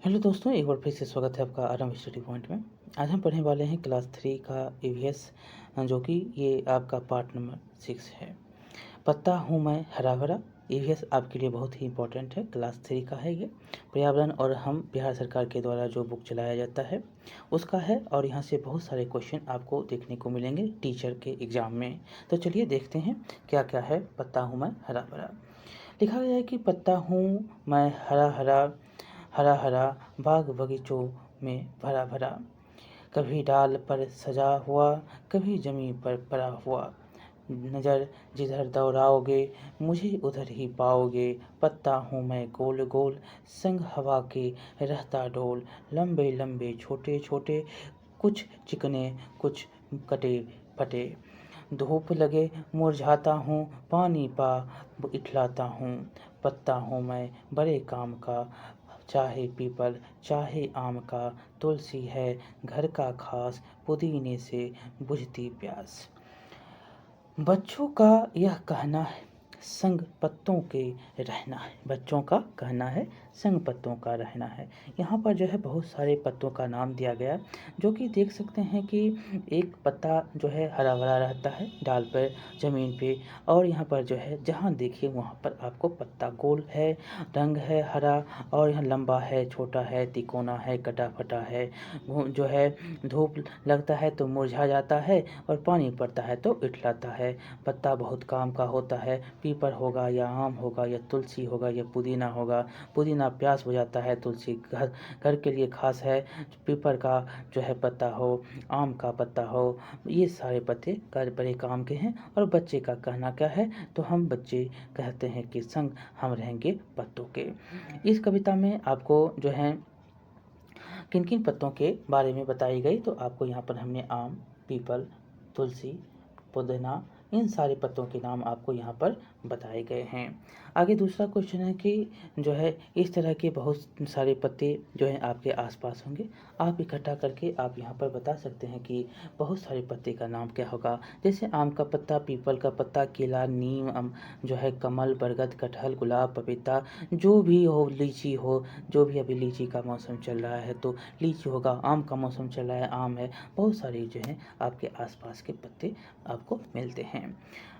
Hello दोस्तों, एक बार फिर से स्वागत है आपका आरंभ स्टडी पॉइंट में। आज हम पढ़ने वाले हैं क्लास 3 का ईवीएस, जो कि ये आपका पार्ट नंबर 6 है। पता हूँ मैं हरा भरा। ईवीएस आपके लिए बहुत ही इंपॉर्टेंट है, क्लास 3 का है ये। पर्यावरण और हम बिहार सरकार के द्वारा जो बुक चलाया जाता है उसका है, और यहाँ से बहुत सारे क्वेश्चन आपको देखने को मिलेंगे टीचर के एग्ज़ाम में। तो चलिए देखते हैं क्या क्या है पता हूँ मैं हरा भरा। लिखा गया है कि पता हूँ मैं हरा हरा, हरा हरा बाग बगीचों में भरा भरा, कभी डाल पर सजा हुआ, कभी जमीन पर पड़ा हुआ। नज़र जिधर दौड़ाओगे मुझे उधर ही पाओगे। पत्ता हूँ मैं गोल गोल, संग हवा के रहता डोल। लंबे लंबे छोटे छोटे, कुछ चिकने कुछ कटे फटे। धूप लगे मुरझाता हूँ, पानी पा इठलाता हूँ। पत्ता हूँ मैं बड़े काम का, चाहे पीपल चाहे आम का। तुलसी है घर का खास, पुदीने से बुझती प्यास। बच्चों का यह कहना है संग पत्तों के रहना है। बच्चों का कहना है संग पत्तों का रहना है। यहाँ पर जो है बहुत सारे पत्तों का नाम दिया गया, जो कि देख सकते हैं कि एक पत्ता जो है हरा भरा रहता है डाल पर, ज़मीन पे, और यहाँ पर जो है जहाँ देखिए वहाँ पर आपको पत्ता गोल है, रंग है हरा, और यहाँ लंबा है, छोटा है, तिकोना है, कटा फटा है। जो है धूप लगता है तो मुरझा जाता है, और पानी पड़ता है तो इठलाता है। पत्ता बहुत काम का होता है, पीपल होगा या आम होगा या तुलसी होगा या पुदीना होगा। पुदीना प्यास बुझाता है, तुलसी घर घर के लिए खास है। पीपल का जो है पत्ता हो, आम का पत्ता हो, ये सारे पत्ते बड़े काम के हैं। और बच्चे का कहना क्या है, तो हम बच्चे कहते हैं कि संग हम रहेंगे पत्तों के। इस कविता में आपको जो है किन किन पत्तों के बारे में बताई गई, तो आपको यहाँ पर हमने आम, पीपल, तुलसी, पुदीना, इन सारे पत्तों के नाम आपको यहाँ पर बताए गए हैं। आगे दूसरा क्वेश्चन है कि जो है इस तरह के बहुत सारे पत्ते जो हैं आपके आसपास होंगे, आप इकट्ठा करके आप यहाँ पर बता सकते हैं कि बहुत सारे पत्ते का नाम क्या होगा। जैसे आम का पत्ता, पीपल का पत्ता, केला, नीम, जो है कमल, बरगद, कटहल, गुलाब, पपीता, जो भी हो, लीची हो, जो भी अभी लीची का मौसम चल रहा है तो लीची होगा, आम का मौसम चल रहा है आम है। बहुत सारे जो हैं आपके आसपास के पत्ते आपको मिलते हैं।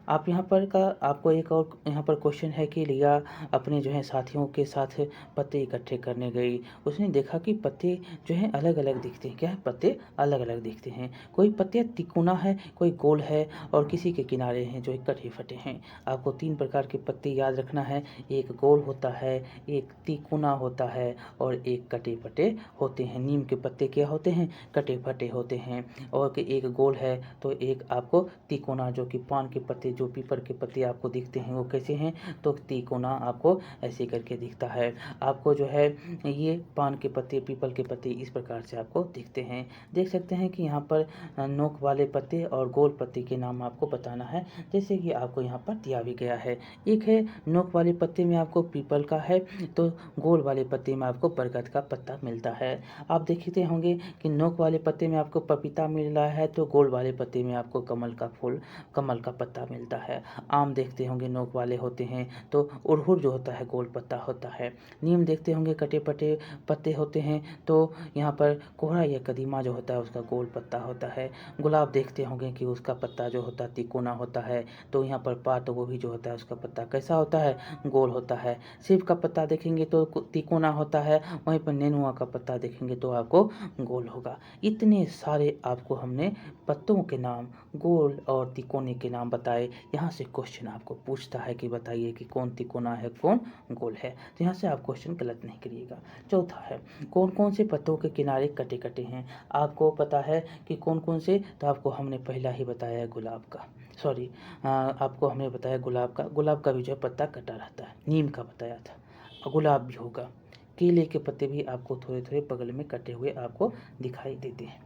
आप यहाँ पर का आपको एक और यहाँ पर क्वेश्चन है कि लिया अपने जो है साथियों के साथ पत्ते इकट्ठे करने गई। उसने देखा कि पत्ते जो हैं अलग अलग दिखते हैं। क्या है, पत्ते अलग अलग दिखते हैं। कोई पत्ते तिकोना है, कोई गोल है, और किसी के किनारे हैं जो कटे फटे हैं। आपको 3 प्रकार के पत्ते याद रखना है। एक गोल होता है, एक तिकोना होता है, और एक कटे फटे होते हैं। नीम के पत्ते क्या होते हैं, कटे फटे होते हैं। और एक गोल है तो एक आपको तिकोना, जो कि पान के पत्ते, जो पीपल के पत्ते आपको दिखते हैं वो कैसे हैं, तो तिकोना आपको ऐसे करके दिखता है। आपको जो है ये पान के पत्ते, पीपल के पत्ते इस प्रकार से आपको दिखते हैं। देख सकते हैं कि यहाँ पर नोक वाले पत्ते और गोल पत्ते के नाम आपको बताना है, जैसे कि आपको यहाँ पर दिया भी गया है। एक है नोक वाले पत्ते में आपको पीपल का है, तो गोल वाले पत्ते में आपको बरगद का पत्ता मिलता है। आप देखते होंगे कि नोक वाले पत्ते में आपको पपीता मिल रहा है, तो गोल वाले पत्ते में आपको कमल का फूल, कमल का पत्ता मिलता है। आम देखते होंगे नोक वाले होते हैं, तो अड़हुल जो होता है गोल पत्ता होता है। नीम देखते होंगे कटे पटे पत्ते होते हैं, तो यहाँ पर कोहरा या कदीमा जो होता है उसका गोल पत्ता होता है। गुलाब देखते होंगे कि उसका पत्ता जो होता है तिकोना होता है, तो यहाँ पर पात गोभी जो होता है उसका पत्ता कैसा होता है, गोल होता है। सेब का पत्ता देखेंगे तो तिकोना होता है, वहीं पर नेनुआ का पत्ता देखेंगे तो आपको गोल होगा। इतने सारे आपको हमने पत्तों के नाम, गोल और तिकोने के नाम बताए। यहाँ से क्वेश्चन आपको पूछता है कि बताइए कि कौन तिकोना है कौन गोल है, तो यहाँ से आप क्वेश्चन गलत नहीं करिएगा। चौथा है कौन कौन से पत्तों के किनारे कटे कटे हैं। आपको पता है कि कौन कौन से, तो आपको हमने पहला ही बताया है गुलाब का, सॉरी आपको हमने बताया गुलाब का भी जो पत्ता कटा रहता है। नीम का बताया था, गुलाब भी होगा। केले के पत्ते भी आपको थोड़े थोड़े बगल में कटे हुए आपको दिखाई देते हैं,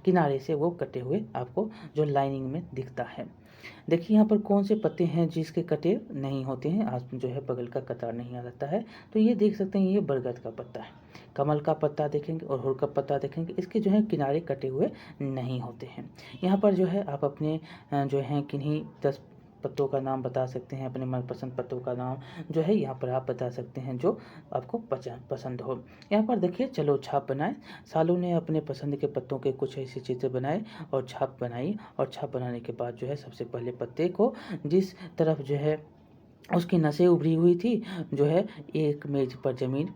किनारे से वो कटे हुए आपको जो लाइनिंग में दिखता है। देखिए यहाँ पर कौन से पत्ते हैं जिसके कटे नहीं होते हैं, आज जो है बगल का कतार नहीं आ जाता है, तो ये देख सकते हैं ये बरगद का पत्ता है। कमल का पत्ता देखेंगे और हुड़ का पत्ता देखेंगे, इसके जो है किनारे कटे हुए नहीं होते हैं। यहाँ पर जो है आप अपने जो हैं किन्हीं 10 पत्तों का नाम बता सकते हैं, अपने मनपसंद पत्तों का नाम जो है यहाँ पर आप बता सकते हैं जो आपको पसंद हो। यहाँ पर देखिए चलो छाप बनाए। सालू ने अपने पसंद के पत्तों के कुछ ऐसे चित्र बनाए और छाप बनाई, और छाप बनाने के बाद जो है सबसे पहले पत्ते को जिस तरफ जो है उसकी नसें उभरी हुई थी जो है एक मेज पर ज़मीन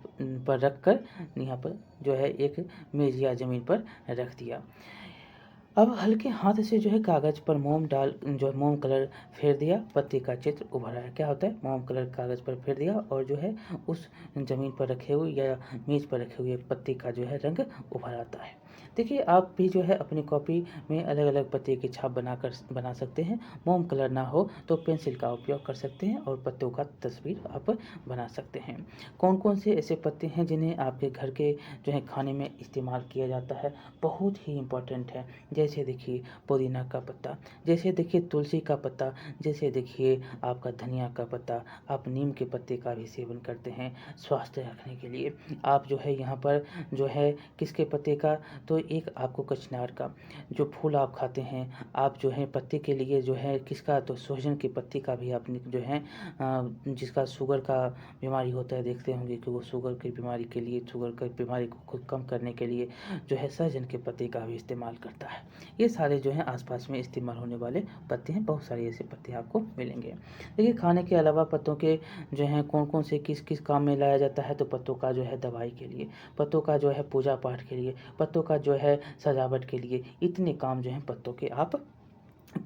पर रख कर यहाँ पर जो है एक मेज या ज़मीन पर रख दिया। अब हल्के हाथ से जो है कागज़ पर मोम डाल जो है मोम कलर फेर दिया, पत्ते का चित्र उभरा है। क्या होता है, मोम कलर कागज़ पर फेर दिया और जो है उस ज़मीन पर रखे हुए या मेज़ पर रखे हुए पत्ते का जो है रंग उभर आता है। देखिए आप भी जो है अपनी कॉपी में अलग अलग पत्ते की छाप बना सकते हैं। मोम कलर ना हो तो पेंसिल का उपयोग कर सकते हैं और पत्तों का तस्वीर आप बना सकते हैं। कौन कौन से ऐसे पत्ते हैं जिन्हें आपके घर के जो है खाने में इस्तेमाल किया जाता है, बहुत ही इम्पोर्टेंट है। जैसे देखिए पुदीना का पत्ता, जैसे देखिए तुलसी का पत्ता, जैसे देखिए आपका धनिया का पत्ता। आप नीम के पत्ते का भी सेवन करते हैं स्वास्थ्य रखने के लिए। आप जो है यहाँ पर जो है किसके पत्ते का, तो एक आपको कचनार का जो फूल आप खाते हैं, आप जो है पत्ते के लिए जो है किसका, तो सोहजन के पत्ते का भी आपने जो है जिसका शुगर का बीमारी होता है, देखते होंगे कि वो शुगर की बीमारी के लिए, शुगर की बीमारी को खुद कम करने के लिए जो है सहजन के पत्ते का भी इस्तेमाल करता है। ये सारे जो हैं आसपास में इस्तेमाल होने वाले पत्ते हैं, बहुत सारे ऐसे पत्ते आपको मिलेंगे। देखिए खाने के अलावा पत्तों के जो हैं कौन कौन से किस किस काम में लाया जाता है, तो पत्तों का जो है दवाई के लिए, पत्तों का जो है पूजा पाठ के लिए, पत्तों का जो है सजावट के लिए, इतने काम जो हैं पत्तों के आप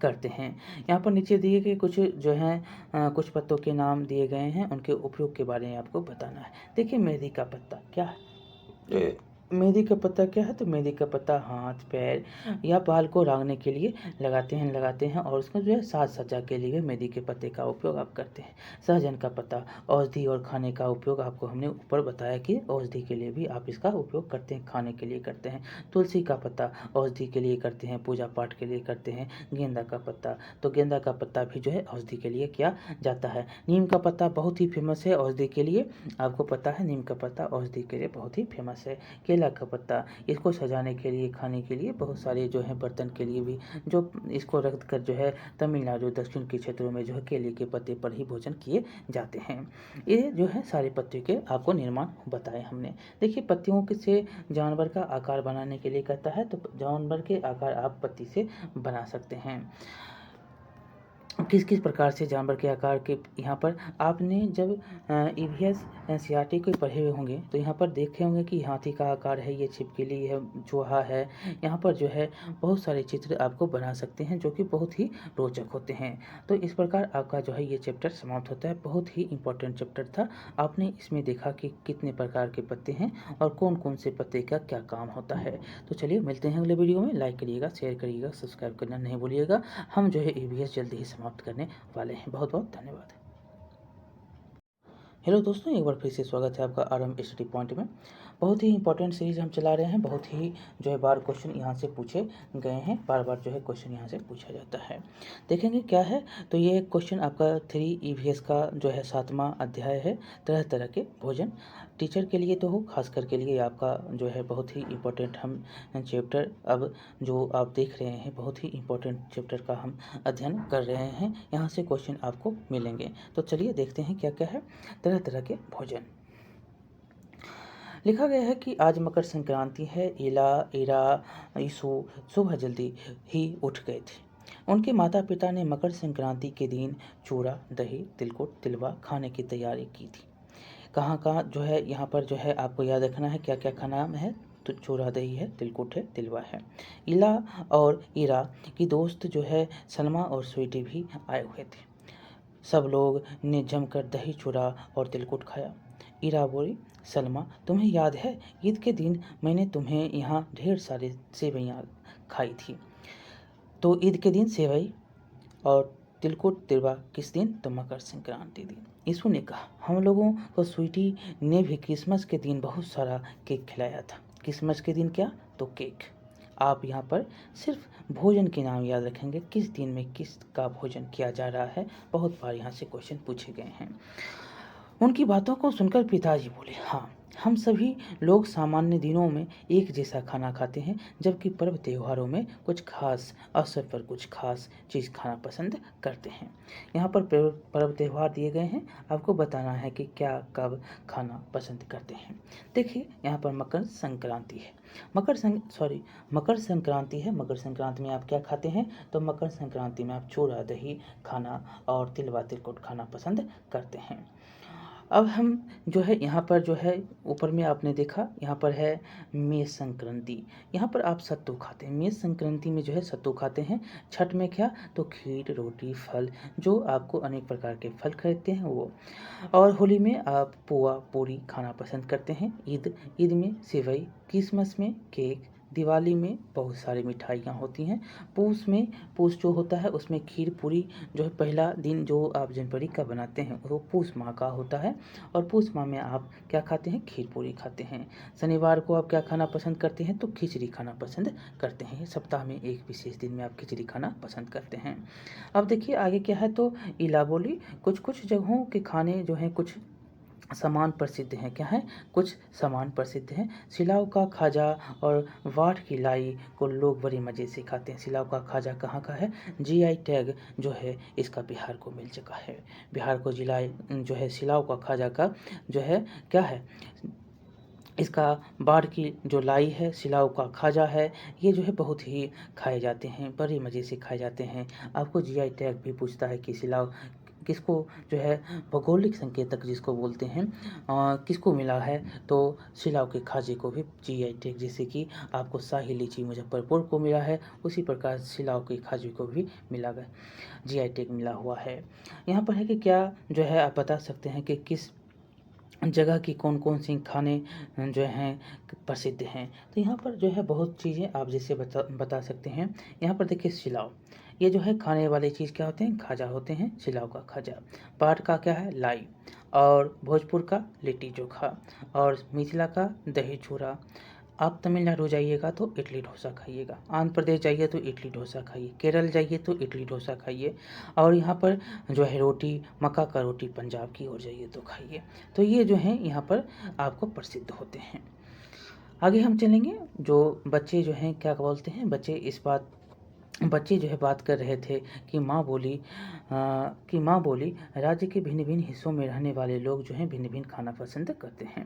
करते हैं। यहाँ पर नीचे दिए गए कुछ जो हैं कुछ पत्तों के नाम दिए गए हैं, उनके उपयोग के बारे में आपको बताना है। देखिए मेहंदी का पत्ता क्या है, मेहंदी का पत्ता क्या है, तो मेहंदी का पत्ता हाथ पैर या बाल को रंगने के लिए लगाते हैं और उसको जो है साज सज्जा के लिए मेहंदी के पत्ते का उपयोग आप करते हैं। सहजन का पत्ता औषधि और खाने का उपयोग आपको हमने ऊपर बताया कि औषधि के लिए भी आप इसका उपयोग करते हैं, खाने के लिए करते हैं। तुलसी का पत्ता औषधि के लिए करते हैं, पूजा पाठ के लिए करते हैं। गेंदा का पत्ता, तो गेंदा का पत्ता भी जो है औषधि के लिए किया जाता है। नीम का पत्ता बहुत ही फेमस है औषधि के लिए, आपको पता है नीम का पत्ता औषधि के लिए बहुत ही फेमस है। केला का पत्ता, इसको सजाने के लिए, खाने के लिए, बहुत सारे जो है बर्तन के लिए भी जो इसको रख कर जो है तमिलनाडु दक्षिण के क्षेत्रों में जो है केले के पत्ते पर ही भोजन किए जाते हैं। ये जो है सारे पत्ते के आपको निर्माण बताए हमने। देखिए पत्तियों से जानवर का आकार बनाने के लिए कहता है, तो जानवर के आकार आप पत्ती से बना सकते हैं। किस किस प्रकार से जानवर के आकार के, यहाँ पर आपने जब ईवीएस एनसीईआरटी को पढ़े हुए होंगे तो यहाँ पर देखे होंगे कि हाथी का आकार है, ये छिपकली है, चूहा है। यहाँ पर जो है बहुत सारे चित्र आपको बना सकते हैं जो कि बहुत ही रोचक होते हैं। तो इस प्रकार आपका जो है ये चैप्टर समाप्त होता है। बहुत ही इम्पोर्टेंट चैप्टर था। आपने इसमें देखा कि कितने प्रकार के पत्ते हैं और कौन कौन से पत्ते का क्या काम होता है। तो चलिए मिलते हैं अगले वीडियो में। लाइक करिएगा, शेयर करिएगा, सब्सक्राइब करना नहीं भूलिएगा। हम जो है ईवीएस जल्दी ही समाप्त करने वाले हैं। बहुत बहुत धन्यवाद। हेलो दोस्तों, एक बार फिर से स्वागत है आपका आरएम स्टडी पॉइंट में। बहुत ही इंपॉर्टेंट सीरीज हम चला रहे हैं। बहुत ही जो है बार क्वेश्चन यहाँ से पूछे गए हैं, बार बार जो है क्वेश्चन यहाँ से पूछा जाता है। देखेंगे क्या है, तो ये क्वेश्चन आपका 3 ईवीएस का जो है 7वां अध्याय है, तरह तरह के भोजन। टीचर के लिए तो हो, खास करके लिए आपका जो है बहुत ही इम्पोर्टेंट हम चैप्टर अब जो आप देख रहे हैं, बहुत ही इम्पोर्टेंट चैप्टर का हम अध्ययन कर रहे हैं। यहाँ से क्वेश्चन आपको मिलेंगे। तो चलिए देखते हैं क्या क्या है। तरह तरह के भोजन लिखा गया है कि आज मकर संक्रांति है। इला इरा ईसु सुबह जल्दी ही उठ गए थे। उनके माता पिता ने मकर संक्रांति के दिन चूड़ा, दही, तिलकुट, तिलवा खाने की तैयारी की थी। कहाँ कहाँ जो है यहाँ पर जो है आपको याद रखना है क्या क्या खाना है। तो चूड़ा दही है, तिलकुट है, तिलवा है। इला और इरा की दोस्त जो है सलमा और स्वीटी भी आए हुए थे। सब लोग ने जमकर दही, चूड़ा और तिलकुट खाया। इरा बोली, सलमा तुम्हें याद है ईद के दिन मैंने तुम्हें यहाँ ढेर सारे सेवैयाँ खाई थी। तो ईद के दिन सेवई और तिलकुट तिलवा किस दिन, तो मकर संक्रांति दिन। यीशु ने कहा, हम लोगों को स्वीटी ने भी क्रिसमस के दिन बहुत सारा केक खिलाया था। क्रिसमस के दिन क्या, तो केक। आप यहाँ पर सिर्फ भोजन के नाम याद रखेंगे, किस दिन में किस का भोजन किया जा रहा है। बहुत बार यहाँ से क्वेश्चन पूछे गए हैं। उनकी बातों को सुनकर पिताजी बोले, हाँ हम सभी लोग सामान्य दिनों में एक जैसा खाना खाते हैं, जबकि पर्व त्योहारों में कुछ खास अवसर पर कुछ खास चीज़ खाना पसंद करते हैं। यहाँ पर पर्व त्योहार दिए गए हैं, आपको बताना है कि क्या कब खाना पसंद करते हैं। देखिए यहाँ पर मकर संक्रांति है। मकर संक्रांति है। मकर संक्रांति में आप क्या खाते हैं? तो मकर संक्रांति में आप चूड़ा दही खाना और तिलवा तिलकुट खाना पसंद करते हैं। अब हम जो है यहाँ पर जो है ऊपर में आपने देखा यहाँ पर है मेष संक्रांति। यहाँ पर आप सत्तू खाते हैं। मेष संक्रांति में जो है सत्तू खाते हैं। छठ में क्या? तो खीर रोटी फल, जो आपको अनेक प्रकार के फल खरीदते हैं वो। और होली में आप पुआ पूरी खाना पसंद करते हैं। ईद में सेवई, क्रिसमस में केक, दिवाली में बहुत सारी मिठाइयाँ होती हैं। पूस जो होता है उसमें खीर पूरी जो है पहला दिन जो आप जनवरी का बनाते हैं वो पूस माह का होता है, और पूस माह में आप क्या खाते हैं? खीर पूरी खाते हैं। शनिवार को आप क्या खाना पसंद करते हैं? तो खिचड़ी खाना पसंद करते हैं। सप्ताह में एक विशेष दिन में आप खिचड़ी खाना पसंद करते हैं। अब देखिए आगे क्या है, तो इला बोली। कुछ जगहों के खाने जो हैं कुछ सामान प्रसिद्ध हैं। क्या है? कुछ सामान प्रसिद्ध हैं। सिलाव का खाजा और वाट की लाई को लोग बड़े मज़े से खाते हैं। सिलाव का खाजा कहाँ का है? जीआई टैग जो है इसका बिहार को मिल चुका है। बिहार को जिला जो है सिलाव का खाजा का जो है क्या है, इसका बाढ़ की जो लाई है, सिलाव का खाजा है, ये जो है बहुत ही खाए जाते हैं, बड़े मज़े से खाए जाते हैं। आपको जीआई टैग भी पूछता है कि सिलाव किसको जो है भौगोलिक संकेतक जिसको बोलते हैं किसको मिला है, तो सिलाव के खाजे को भी जीआई टैग, जैसे कि आपको शाही लीची मुजफ्फरपुर को मिला है, उसी प्रकार सिलाव के खाजे को भी मिला गया जीआई टैग मिला हुआ है। यहाँ पर है कि क्या जो है आप बता सकते हैं कि किस जगह की कौन कौन सी खाने जो हैं प्रसिद्ध हैं। तो यहाँ पर जो है बहुत चीज़ें आप जैसे बता सकते हैं। यहाँ पर देखिए सिलाव, ये जो है खाने वाले चीज़ क्या होते हैं? खाजा होते हैं। सिलाव का खाजा। पाट का क्या है? लाई। और भोजपुर का लिट्टी चोखा। और मिथिला का दही चूड़ा। आप तमिलनाडु जाइएगा तो इडली डोसा खाइएगा। आंध्र प्रदेश जाइए तो इडली डोसा खाइए। केरल जाइए तो इडली डोसा खाइए। और यहाँ पर जो है रोटी, मक्का का रोटी पंजाब की ओर जाइए तो खाइए। तो ये जो हैं यहाँ पर आपको प्रसिद्ध होते हैं। आगे हम चलेंगे। जो बच्चे जो हैं क्या बोलते हैं, बच्चे जो है बात कर रहे थे कि माँ बोली राज्य के भिन्न भिन्न हिस्सों में रहने वाले लोग जो हैं भिन्न भिन्न खाना पसंद करते हैं।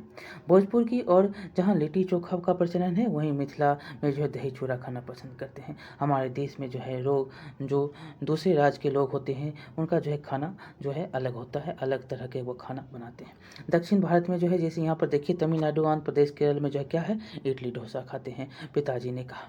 भोजपुर की और जहाँ लिट्टी चोखा का प्रचलन है, वहीं मिथिला में जो है दही चूड़ा खाना पसंद करते हैं। हमारे देश में जो है लोग जो दूसरे राज्य के लोग होते हैं उनका जो है खाना जो है अलग होता है, अलग तरह के वो खाना बनाते हैं। दक्षिण भारत में जो है जैसे यहाँ पर देखिए तमिलनाडु, आंध्र प्रदेश, केरल में जो है क्या है? इडली डोसा खाते हैं, पिताजी ने कहा।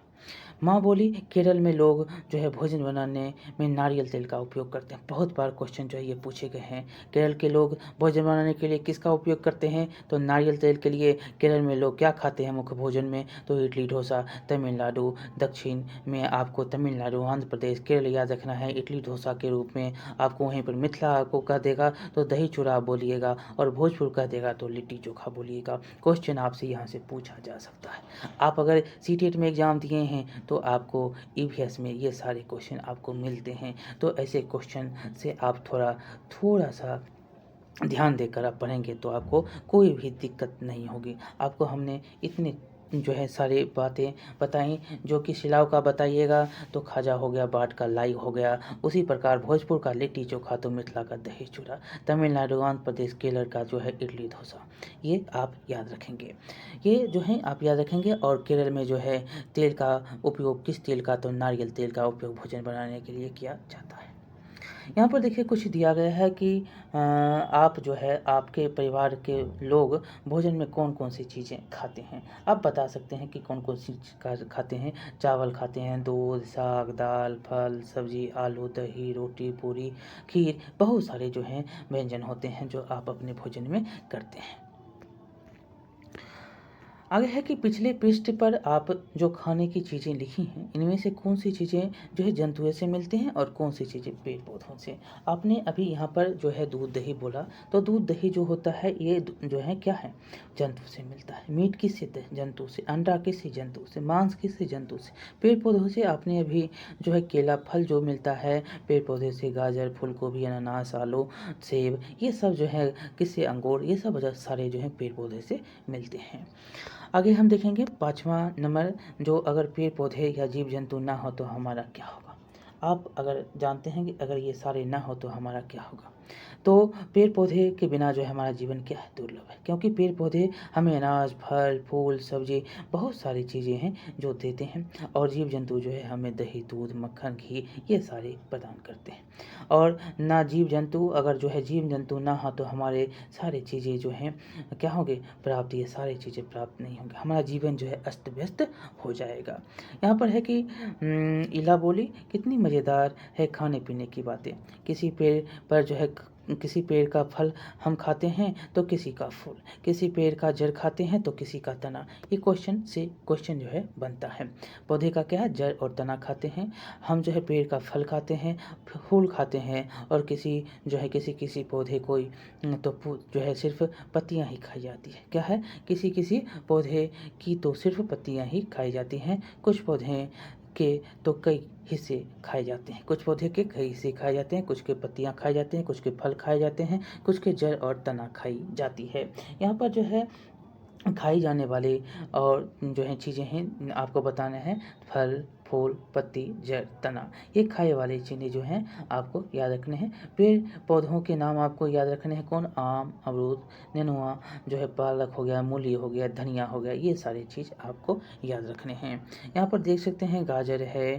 माँ बोली केरल में लोग जो है भोजन बनाने में नारियल तेल का उपयोग करते हैं। बहुत बार क्वेश्चन जो है ये पूछे गए हैं। केरल के लोग भोजन बनाने के लिए किसका उपयोग करते हैं? तो नारियल तेल के लिए। केरल में लोग क्या खाते हैं मुख्य भोजन में? तो इडली डोसा। तमिलनाडु, दक्षिण में आपको तमिलनाडु, आंध्र प्रदेश, केरल याद रखना है इडली डोसा के रूप में। आपको वहीं पर मिथिला आपको कह देगा तो दही चूड़ा बोलिएगा, और भोजपुर कह देगा तो लिट्टी चोखा बोलिएगा। क्वेश्चन आपसे यहाँ से पूछा जा सकता है। आप अगर सीटेट में एग्ज़ाम दिए हैं तो आपको ईवीएस में ये सारे क्वेश्चन आपको मिलते हैं। तो ऐसे क्वेश्चन से आप थोड़ा सा ध्यान देकर आप पढ़ेंगे तो आपको कोई भी दिक्कत नहीं होगी। आपको हमने इतने जो है सारी बातें बताई। जो कि सिलाव का बताइएगा तो खाजा हो गया, बाट का लाई हो गया, उसी प्रकार भोजपुर का लिट्टी चोखा, तो मिथिला का दही चूड़ा, तमिलनाडु, आंध्र प्रदेश, केरल का जो है इडली डोसा, ये आप याद रखेंगे। ये जो है आप याद रखेंगे। और केरल में जो है तेल का उपयोग किस तेल का? तो नारियल तेल का उपयोग भोजन बनाने के लिए किया जाता है। यहाँ पर देखिए कुछ दिया गया है कि आप जो है आपके परिवार के लोग भोजन में कौन कौन सी चीज़ें खाते हैं। आप बता सकते हैं कि कौन कौन सी खाते हैं। चावल खाते हैं, दूध, साग, दाल, फल, सब्जी, आलू, दही, रोटी, पूरी, खीर, बहुत सारे जो हैं व्यंजन होते हैं जो आप अपने भोजन में करते हैं। आगे है कि पिछले पृष्ठ पर आप जो खाने की चीज़ें लिखी हैं, इनमें से कौन सी चीज़ें जो है जंतुओं से मिलती हैं और कौन सी चीज़ें पेड़ पौधों से। आपने अभी यहाँ पर जो है दूध दही बोला, तो दूध दही जो होता है ये जो है क्या है, जंतु से मिलता है। मीट किससे, जंतु से। अंडा किससे, जंतु से। मांस किससे, जंतु से। पेड़ पौधों से आपने अभी जो है केला फल जो मिलता है पेड़ पौधे से, गाजर, फूल गोभी, अनानास, आलू, सेब, ये सब जो है किससे, अंगूर, ये सब सारे जो है पेड़ पौधे से मिलते हैं। आगे हम देखेंगे 5वां नंबर, जो अगर पेड़ पौधे या जीव जंतु ना हो तो हमारा क्या होगा। आप अगर जानते हैं कि अगर ये सारे ना हो तो हमारा क्या होगा, तो पेड़ पौधे के बिना जो है हमारा जीवन क्या है, दुर्लभ है। क्योंकि पेड़ पौधे हमें अनाज, फल, फूल, सब्जी, बहुत सारी चीज़ें हैं जो देते हैं, और जीव जंतु जो है हमें दही, दूध, मक्खन, घी, ये सारे प्रदान करते हैं। और ना जीव जंतु, अगर जो है जीव जंतु ना हो तो हमारे सारी चीज़ें जो हैं क्या होंगे, प्राप्त, ये सारी चीज़ें प्राप्त नहीं होंगी, हमारा जीवन जो है अस्त व्यस्त हो जाएगा। यहाँ पर है कि इला बोली कितनी मज़ेदार है खाने पीने की बातें। किसी पेड़ पर जो है किसी पेड़ का फल हम खाते हैं तो किसी का फूल, किसी पेड़ का जड़ खाते हैं तो किसी का तना। ये क्वेश्चन जो है बनता है। पौधे का क्या है, जड़ और तना खाते हैं हम, जो है पेड़ का फल खाते हैं, फूल खाते हैं, और किसी जो है किसी किसी पौधे कोई तो जो है सिर्फ पत्तियां ही खाई जाती है। क्या है, किसी किसी पौधे की तो सिर्फ पत्तियां ही खाई जाती हैं। कुछ पौधे के तो कई हिस्से खाए जाते हैं, कुछ पौधे के कई हिस्से खाए जाते हैं, कुछ के पत्तियां खाए जाते हैं, कुछ के फल खाए जाते हैं, कुछ के जड़ और तना खाई जाती है। यहाँ पर जो है खाई जाने वाले और जो है चीज़ें हैं आपको बताना है, फल, फूल, पत्ती, जड़, तना, ये खाए वाली चीज़ें जो हैं आपको याद रखने हैं। पेड़ पौधों के नाम आपको याद रखने हैं, कौन, आम, अमरूद, नेनुआ, जो है पालक हो गया, मूली हो गया, धनिया हो गया, ये सारी चीज़ आपको याद रखने हैं। यहाँ पर देख सकते हैं गाजर है,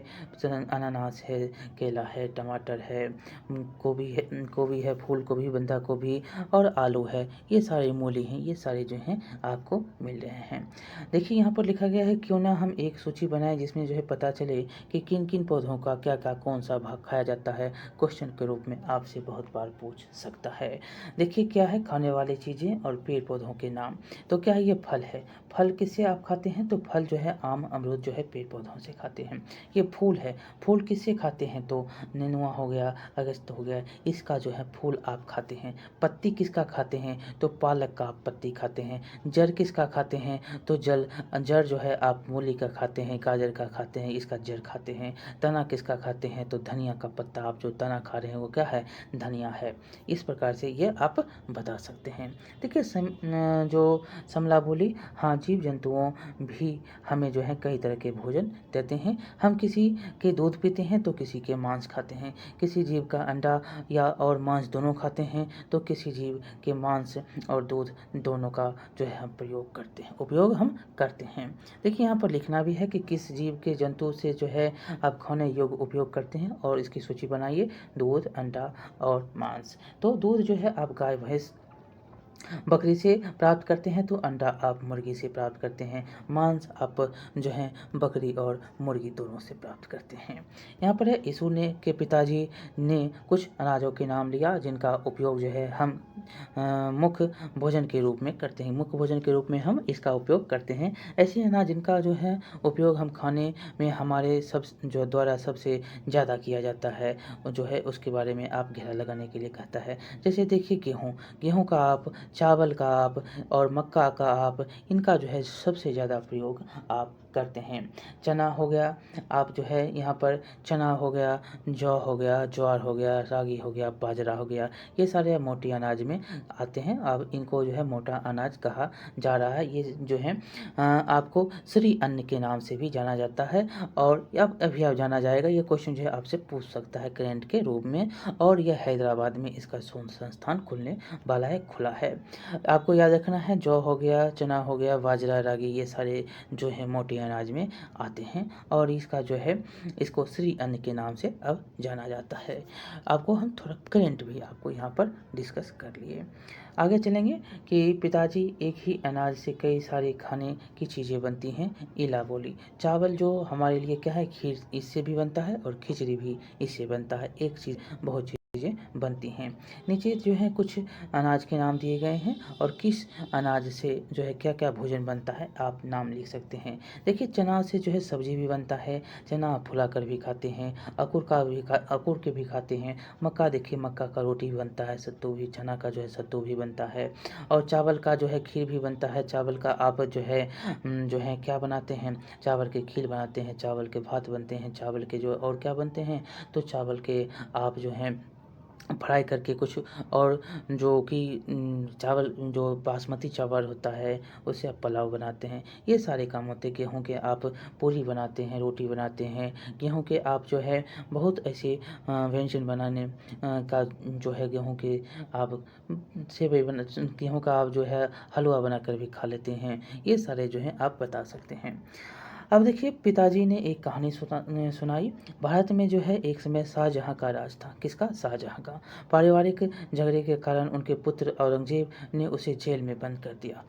अनानास है, केला है, टमाटर है, गोभी है, फूल गोभी, बंधा गोभी और आलू है, ये सारे मूली हैं, ये सारे जो हैं आपको मिल रहे हैं। देखिए यहाँ पर लिखा गया है, क्यों ना हम एक सूची बनाएं जिसमें जो है पता चले कि किन किन पौधों का क्या क्या कौन सा भाग खाया जाता है। क्वेश्चन के रूप में आपसे बहुत बार पूछ सकता है। देखिए क्या है, खाने वाली चीज़ें और पेड़ पौधों के नाम। तो क्या है, ये फल है। फल किससे आप खाते हैं, तो फल जो है आम, अमरूद जो है पेड़ पौधों से खाते हैं। ये फूल है, फूल किससे खाते हैं, तो नेनुआ हो गया, अगस्त हो गया, इसका जो है फूल आप खाते हैं। पत्ती किसका खाते हैं, तो पालक का आप पत्ती खाते हैं। जड़ किसका खाते हैं, तो जड़ जो है आप मूली का खाते हैं, गाजर का खाते हैं, इसका जड़ खाते हैं। तना किसका खाते हैं, तो धनिया का पत्ता, आप जो तना खा रहे हैं वो क्या है, धनिया है। इस प्रकार से ये आप बता सकते हैं। देखिए जो समला बोली, हाँ जीव जंतुओं भी हमें जो है कई तरह के भोजन देते हैं। हम किसी के दूध पीते हैं तो किसी के मांस खाते हैं, किसी जीव का अंडा या और मांस दोनों खाते हैं, तो किसी जीव के मांस और दूध दोनों का जो है हम उपयोग हम करते हैं। देखिए यहाँ पर लिखना भी है कि किस जीव के जंतु से जो है आप खाने योग्य उपयोग करते हैं, और इसकी सूची बनाइए, दूध, अंडा और मांस। तो दूध जो है आप गाय, भैंस, बकरी से प्राप्त करते हैं, तो अंडा आप मुर्गी से प्राप्त करते हैं, मांस आप जो है बकरी और मुर्गी दोनों से प्राप्त करते हैं। यहाँ पर है, यीशु ने के पिताजी ने कुछ अनाजों के नाम लिया जिनका उपयोग जो है हम मुख्य भोजन के रूप में करते हैं, मुख्य भोजन के रूप में हम इसका उपयोग करते हैं। ऐसे अनाज जिनका जो है उपयोग हम खाने में हमारे सब जो द्वारा सबसे ज़्यादा किया जाता है, जो है उसके बारे में आप घेरा लगाने के लिए कहता है। जैसे देखिए गेहूँ का आप, चावल का आप और मक्का का आप, इनका जो है सबसे ज़्यादा प्रयोग आप करते हैं। चना हो गया, आप जो है यहाँ पर चना हो गया, जौ हो गया, ज्वार हो गया, रागी हो गया, बाजरा हो गया, ये सारे मोटे अनाज में आते हैं। अब इनको जो है मोटा अनाज कहा जा रहा है। ये जो है आपको श्री अन्न के नाम से भी जाना जाता है, और अब अभी आप जाना जाएगा, ये क्वेश्चन जो है आपसे पूछ सकता है करेंट के रूप में, और यह हैदराबाद में इसका शोध संस्थान खुलने वाला है, खुला है। आपको याद रखना है, जौ हो गया, चना हो गया, बाजरा, रागी, ये सारे जो है मोटे अनाज में आते हैं, और इसका जो है इसको श्री अन्न के नाम से अब जाना जाता है। आपको हम थोड़ा करेंट भी आपको यहाँ पर डिस्कस कर लिए। आगे चलेंगे कि पिताजी, एक ही अनाज से कई सारे खाने की चीज़ें बनती हैं। इला बोली, चावल जो हमारे लिए क्या है, खीर इससे भी बनता है और खिचड़ी भी इससे बनता है। एक चीज़ बहुत चीज़ चीज़ें बनती हैं। नीचे जो है कुछ अनाज के नाम दिए गए हैं और किस अनाज से जो है क्या क्या भोजन बनता है आप नाम लिख सकते हैं। देखिए चना से जो है सब्जी भी बनता है, चना फुला कर भी खाते हैं, अकुर के भी खाते हैं। मक्का, देखिए मक्का का रोटी भी बनता है, सत्तू भी, चना का जो है सत्तू भी बनता है और चावल का जो है खीर भी बनता है। चावल का आप जो है क्या बनाते हैं, चावल के खीर बनाते हैं, चावल के भात बनते हैं, चावल के जो और क्या बनते हैं, तो चावल के आप जो हैं फ्राई करके कुछ और जो कि चावल जो बासमती चावल होता है उससे आप पुलाव बनाते हैं। ये सारे काम होते हैं। गेहूँ के आप पूरी बनाते हैं, रोटी बनाते हैं। गेहूँ के आप जो है बहुत ऐसे व्यंजन बनाने का जो है गेहूँ के आप सेवई बना, गेहूँ का आप जो है हलवा बनाकर भी खा लेते हैं। ये सारे जो हैं आप बता सकते हैं। अब देखिए पिताजी ने एक कहानी सुनाई। भारत में जो है एक समय शाहजहाँ का राज था। किसका? शाहजहाँ का। पारिवारिक झगड़े के कारण उनके पुत्र औरंगजेब ने उसे जेल में बंद कर दिया।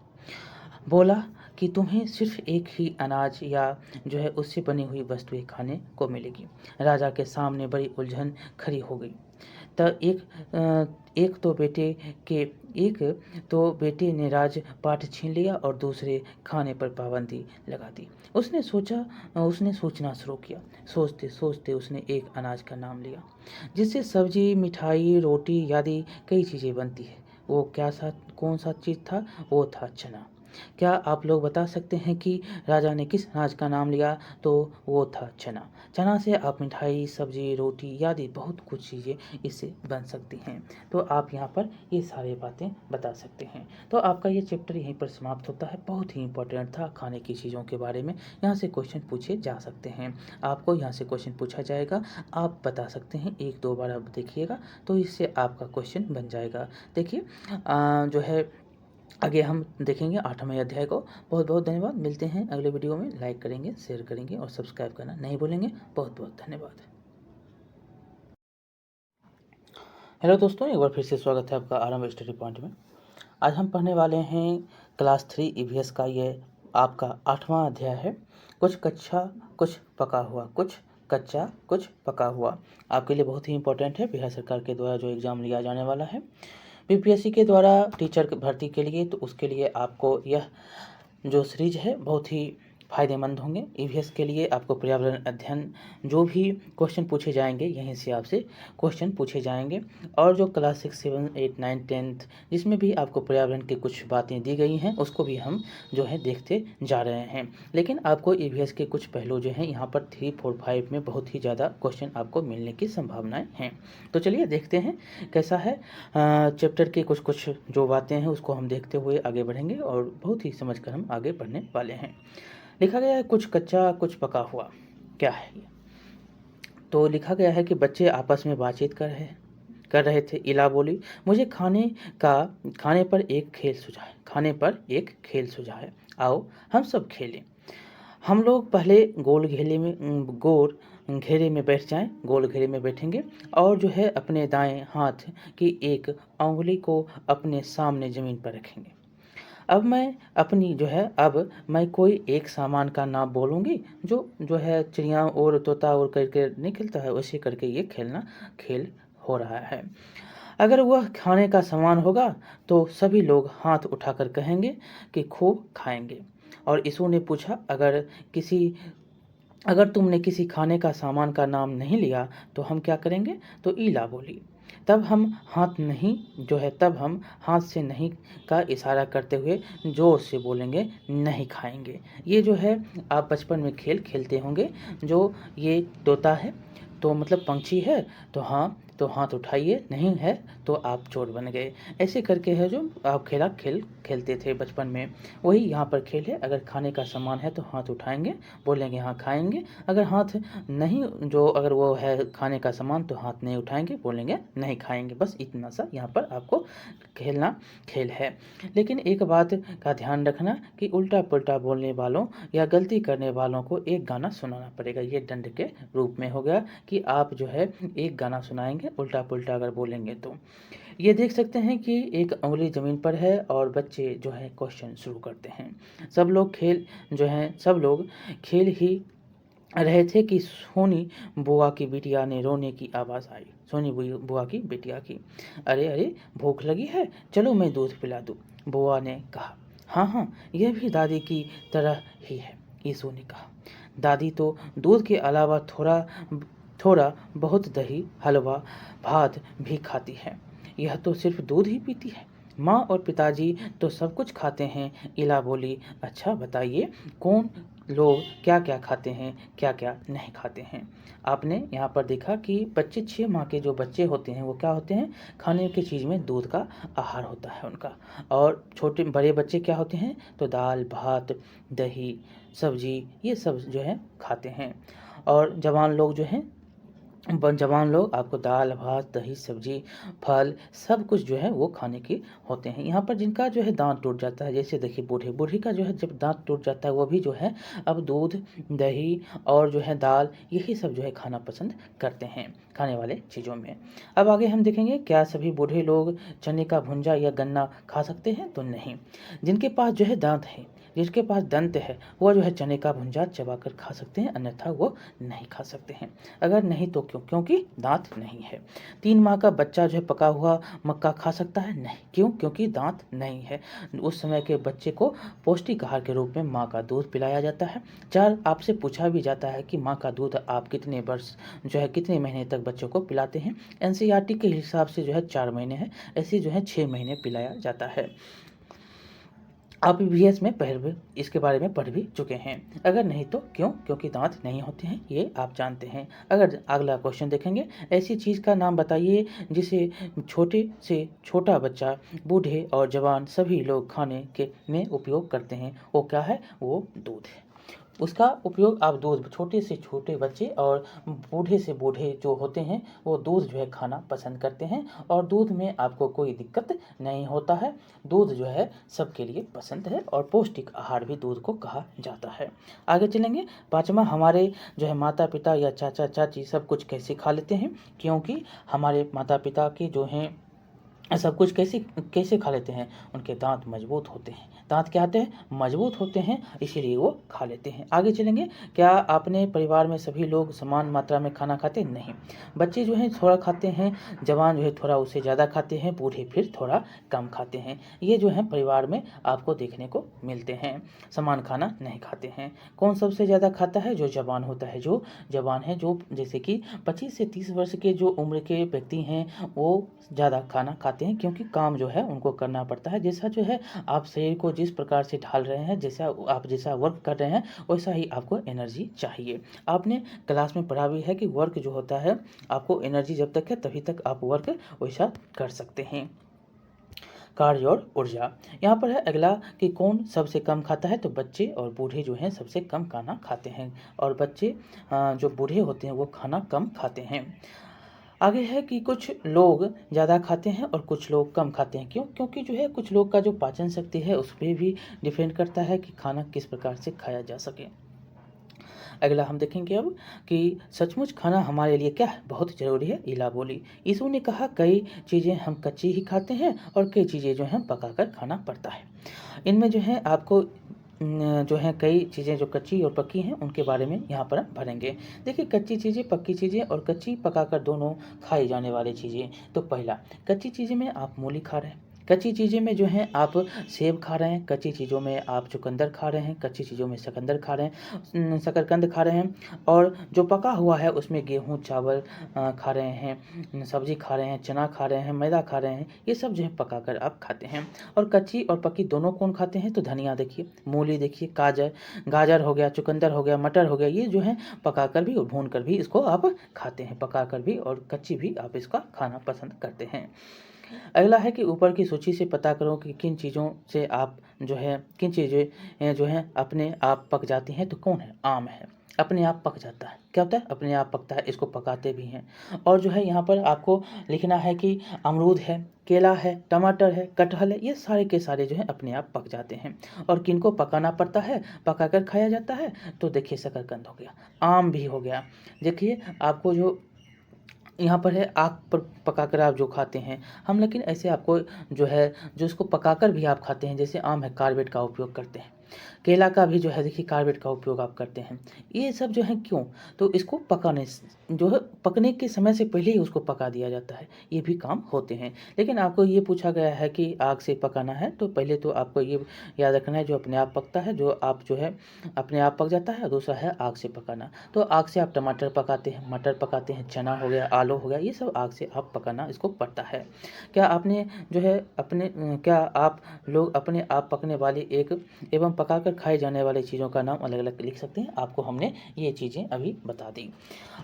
बोला कि तुम्हें सिर्फ एक ही अनाज या जो है उससे बनी हुई वस्तुएं खाने को मिलेगी। राजा के सामने बड़ी उलझन खड़ी हो गई। तो एक तो बेटे के एक तो बेटे ने राजपाट छीन लिया और दूसरे खाने पर पाबंदी लगा दी। उसने सोचना शुरू किया। सोचते सोचते उसने एक अनाज का नाम लिया जिससे सब्जी, मिठाई, रोटी आदि कई चीज़ें बनती है। वो कौन सा चीज़ था? वो था चना। क्या आप लोग बता सकते हैं कि राजा ने किस अनाज का नाम लिया? तो वो था चना। चना से आप मिठाई, सब्जी, रोटी आदि बहुत कुछ चीज़ें इससे बन सकती हैं। तो आप यहाँ पर ये सारी बातें बता सकते हैं। तो आपका ये चैप्टर यहीं पर समाप्त होता है। बहुत ही इंपॉर्टेंट था खाने की चीज़ों के बारे में। यहाँ से क्वेश्चन पूछे जा सकते हैं। आपको यहाँ से क्वेश्चन पूछा जाएगा, आप बता सकते हैं। 1-2 बार आप देखिएगा तो इससे आपका क्वेश्चन बन जाएगा। देखिए जो है आगे हम देखेंगे 8वें अध्याय को। बहुत बहुत धन्यवाद। मिलते हैं अगले वीडियो में। लाइक करेंगे, शेयर करेंगे और सब्सक्राइब करना नहीं भूलेंगे। बहुत बहुत धन्यवाद। हेलो दोस्तों, एक बार फिर से स्वागत है आपका आरंभ स्टडी पॉइंट में। आज हम पढ़ने वाले हैं क्लास 3 ईवीएस का। ये आपका 8वां अध्याय है। कुछ कच्चा कुछ पका हुआ, कुछ कच्चा कुछ पका हुआ। आपके लिए बहुत ही इंपॉर्टेंट है। बिहार सरकार के द्वारा जो एग्ज़ाम लिया जाने वाला है बीपीएससी के द्वारा टीचर भर्ती के लिए, तो उसके लिए आपको यह जो सीरीज है बहुत ही फ़ायदेमंद होंगे। ईवीएस के लिए आपको पर्यावरण अध्ययन जो भी क्वेश्चन पूछे जाएंगे यहीं से आपसे क्वेश्चन पूछे जाएंगे। और जो क्लास 6, 7, 8, 9, 10 जिसमें भी आपको पर्यावरण की कुछ बातें दी गई हैं उसको भी हम जो है देखते जा रहे हैं। लेकिन आपको ईवीएस के कुछ पहलू जो हैं यहाँ पर 3, 4, 5 में बहुत ही ज़्यादा क्वेश्चन आपको मिलने की संभावनाएँ हैं। तो चलिए देखते हैं कैसा है। चैप्टर के कुछ कुछ जो बातें हैं उसको हम देखते हुए आगे बढ़ेंगे और बहुत ही समझ कर हम आगे बढ़ने वाले हैं। लिखा गया है कुछ कच्चा कुछ पका हुआ। क्या है ये? तो लिखा गया है कि बच्चे आपस में बातचीत कर रहे थे। इला बोली, मुझे खाने पर एक खेल सुझाए। आओ हम सब खेलें। हम लोग पहले घेरे में बैठ जाएं। गोल घेरे में बैठेंगे और जो है अपने दाएं हाथ की एक उंगली को अपने सामने ज़मीन पर रखेंगे। अब मैं कोई एक सामान का नाम बोलूँगी जो है चिड़िया और तोता और करके नहीं खेलता है, वैसे करके ये खेल हो रहा है। अगर वह खाने का सामान होगा तो सभी लोग हाथ उठाकर कहेंगे कि खूब खाएंगे। और ईशु ने पूछा, अगर तुमने किसी खाने का सामान का नाम नहीं लिया तो हम क्या करेंगे? तो ईला बोली, तब हम हाथ से नहीं का इशारा करते हुए जोर से बोलेंगे, नहीं खाएंगे। ये जो है आप बचपन में खेल खेलते होंगे। जो ये तोता है तो मतलब पंछी है तो हाँ तो हाथ उठाइए, नहीं है तो आप चोर बन गए। ऐसे करके है जो आप खेलते थे बचपन में, वही यहाँ पर खेल है। अगर खाने का सामान है तो हाथ उठाएंगे, बोलेंगे हाँ खाएंगे। अगर हाथ नहीं, अगर वो है खाने का सामान तो हाथ नहीं उठाएंगे, बोलेंगे नहीं खाएंगे। बस इतना सा यहाँ पर आपको खेलना खेल है। लेकिन एक बात का ध्यान रखना कि उल्टा पुल्टा बोलने वालों या गलती करने वालों को एक गाना सुनाना पड़ेगा। ये दंड के रूप में हो गया कि आप जो है एक गाना सुनाएंगे उल्टा पुल्टा अगर बोलेंगे तो। ये देख सकते हैं कि एक उंगली ज़मीन पर है और बच्चे जो है क्वेश्चन शुरू करते हैं। सब लोग खेल ही रहे थे कि सोनी बुआ की बिटिया ने रोने की आवाज़ आई। सोनी बुआ की बिटिया की। अरे अरे, भूख लगी है, चलो मैं दूध पिला दूँ, बुआ ने कहा। हाँ हाँ, यह भी दादी की तरह ही है, ईसू ने कहा। दादी तो दूध के अलावा थोड़ा थोड़ा बहुत दही, हलवा, भात भी खाती है, यह तो सिर्फ दूध ही पीती है। माँ और पिताजी तो सब कुछ खाते हैं, इला बोली। अच्छा बताइए, कौन लोग क्या क्या खाते हैं, क्या क्या नहीं खाते हैं। आपने यहाँ पर देखा कि 6 माह के जो बच्चे होते हैं वो क्या होते हैं, खाने की चीज़ में दूध का आहार होता है उनका। और छोटे बड़े बच्चे क्या होते हैं, तो दाल भात, दही, सब्जी, ये सब जो है खाते हैं। और जवान लोग जो हैं, जवान लोग आपको दाल भात दही सब्जी फल सब कुछ जो है वो खाने के होते हैं। यहाँ पर जिनका जो है दांत टूट जाता है, जैसे देखिए बूढ़ी का जो है जब दांत टूट जाता है वो भी जो है अब दूध दही और जो है दाल यही सब जो है खाना पसंद करते हैं खाने वाले चीज़ों में। अब आगे हम देखेंगे, क्या सभी बूढ़े लोग चने का भुंजा या गन्ना खा सकते हैं, तो नहीं। जिनके पास जो है दांत है, जिसके पास दंत है, वह जो है चने का भुंजा चबाकर खा सकते हैं, अन्यथा वो नहीं खा सकते हैं। अगर नहीं तो क्यों, क्योंकि दांत नहीं है। 3 माह का बच्चा जो है पका हुआ मक्का खा सकता है, नहीं। क्यों, क्योंकि दांत नहीं है। उस समय के बच्चे को पौष्टिक आहार के रूप में माँ का दूध पिलाया जाता है। 4, आपसे पूछा भी जाता है कि माँ का दूध आप कितने वर्ष जो है कितने महीने तक बच्चों को पिलाते हैं। एनसीईआरटी के हिसाब से जो है 4 महीने है, ऐसे जो है 6 महीने पिलाया जाता है। आप ईवीएस में पहले इसके बारे में पढ़ भी चुके हैं। अगर नहीं तो क्यों, क्योंकि दांत नहीं होते हैं, ये आप जानते हैं। अगर अगला क्वेश्चन देखेंगे, ऐसी चीज़ का नाम बताइए जिसे छोटे से छोटा बच्चा, बूढ़े और जवान सभी लोग खाने के में उपयोग करते हैं। वो क्या है, वो दूध है। उसका उपयोग आप दूध, छोटे से छोटे बच्चे और बूढ़े से बूढ़े जो होते हैं वो दूध जो है खाना पसंद करते हैं और दूध में आपको कोई दिक्कत नहीं होता है। दूध जो है सबके लिए पसंद है और पौष्टिक आहार भी दूध को कहा जाता है। आगे चलेंगे, 5वां, हमारे जो है माता पिता या चाचा चाची सब कुछ कैसे खा लेते हैं, क्योंकि हमारे माता पिता के जो हैं सब कुछ कैसे कैसे खा लेते हैं, उनके दांत मजबूत होते हैं। दांत क्या होते हैं, मजबूत होते हैं, इसीलिए वो खा लेते हैं। आगे चलेंगे, क्या आपने परिवार में सभी लोग समान मात्रा में खाना खाते हैं, नहीं। बच्चे जो हैं थोड़ा खाते हैं, जवान जो है थोड़ा उससे ज़्यादा खाते हैं, बूढ़े फिर थोड़ा कम खाते हैं। ये जो है परिवार में आपको देखने को मिलते हैं, समान खाना नहीं खाते हैं। कौन सबसे ज़्यादा खाता है, जो जवान होता है। जो जवान है, जो जैसे कि 25 से 30 वर्ष के जो उम्र के व्यक्ति हैं वो ज़्यादा खाना खाते हैं, क्योंकि काम जो है उनको करना पड़ता है। जैसा जो है आप शरीर को जिस प्रकार से ढाल रहे हैं, जैसा वर्क कर रहे हैं वैसा ही आपको एनर्जी चाहिए। आपने क्लास में पढ़ा भी है कि वर्क जो होता है, आपको एनर्जी जब तक है तभी तक आप वर्क वैसा कर सकते हैं। कार्य और ऊर्जा, यहाँ पर है अगला कि कौन सबसे कम खाता है, तो बच्चे और बूढ़े जो हैं सबसे कम खाना खाते हैं और बच्चे जो बूढ़े होते हैं वो खाना कम खाते हैं। आगे है कि कुछ लोग ज़्यादा खाते हैं और कुछ लोग कम खाते हैं। क्यों, क्योंकि जो है कुछ लोग का जो पाचन शक्ति है उस पर भी डिपेंड करता है कि खाना किस प्रकार से खाया जा सके। अगला हम देखेंगे अब कि सचमुच खाना हमारे लिए क्या है, बहुत ज़रूरी है, इला बोली। यीशु ने कहा, कई चीज़ें हम कच्ची ही खाते हैं और कई चीज़ें जो हैं पकाकर खाना पड़ता है। इनमें जो है आपको जो है कई चीज़ें जो कच्ची और पक्की हैं उनके बारे में यहाँ पर हम भरेंगे। देखिए, कच्ची चीज़ें, पक्की चीज़ें और कच्ची पकाकर दोनों खाई जाने वाली चीज़ें। तो पहला, कच्ची चीज़ें में आप मूली खा रहे हैं, कच्ची चीज़ें में जो हैं आप सेब खा रहे हैं, कच्ची चीज़ों में आप चुकंदर खा रहे हैं, कच्ची चीज़ों में शकंदर खा रहे हैं, शकरकंद खा रहे हैं। और जो पका हुआ है उसमें गेहूँ चावल खा रहे हैं, सब्जी खा रहे हैं, चना खा रहे हैं, मैदा खा रहे हैं, ये सब जो है पकाकर आप खाते हैं। और कच्ची और पकी दोनों कौन खाते हैं, तो धनिया देखिए, मूली देखिए, गाजर हो गया, चुकंदर हो गया, मटर हो गया, ये जो है पकाकर भी और भूनकर भी इसको आप खाते हैं, पकाकर भी और कच्ची भी आप इसका खाना पसंद करते हैं। अगला है कि ऊपर की सूची से पता करो कि किन चीज़ों से आप जो है किन चीज़ें जो है अपने आप पक जाती हैं, तो कौन है, आम है, अपने आप पक जाता है। क्या होता है, अपने आप पकता है, इसको पकाते भी हैं। और जो है यहाँ पर आपको लिखना है कि अमरूद है, केला है, टमाटर है, कटहल है, ये सारे के सारे जो है अपने आप पक जाते हैं। और किनको पकाना पड़ता है, पकाकर खाया जाता है, तो देखिए शकरकंद हो गया, आम भी हो गया। देखिए आपको जो यहाँ पर है आग पर पकाकर आप जो खाते हैं हम, लेकिन ऐसे आपको जो है जो इसको पकाकर भी आप खाते हैं, जैसे आम है, कार्बेट का उपयोग करते हैं। केला का भी जो है देखिए कार्बेट का उपयोग आप करते हैं। ये सब जो है क्यों? तो इसको पकाने जो है पकने के समय से पहले ही उसको पका दिया जाता है, ये भी काम होते हैं। लेकिन आपको ये पूछा गया है कि आग से पकाना है, तो पहले तो आपको ये याद रखना है जो अपने आप पकता है, जो आप जो है अपने आप पक जाता है, दूसरा है आग से पकाना। तो आग से आप टमाटर पकाते हैं, मटर पकाते हैं, चना हो गया, आलू हो गया, ये सब आग से आप पकाना इसको पड़ता है। क्या आपने जो है क्या आप लोग अपने आप पकने वाली एक एवं पकाकर खाए जाने वाली चीज़ों का नाम अलग अलग लिख सकते हैं? आपको हमने ये चीज़ें अभी बता दी।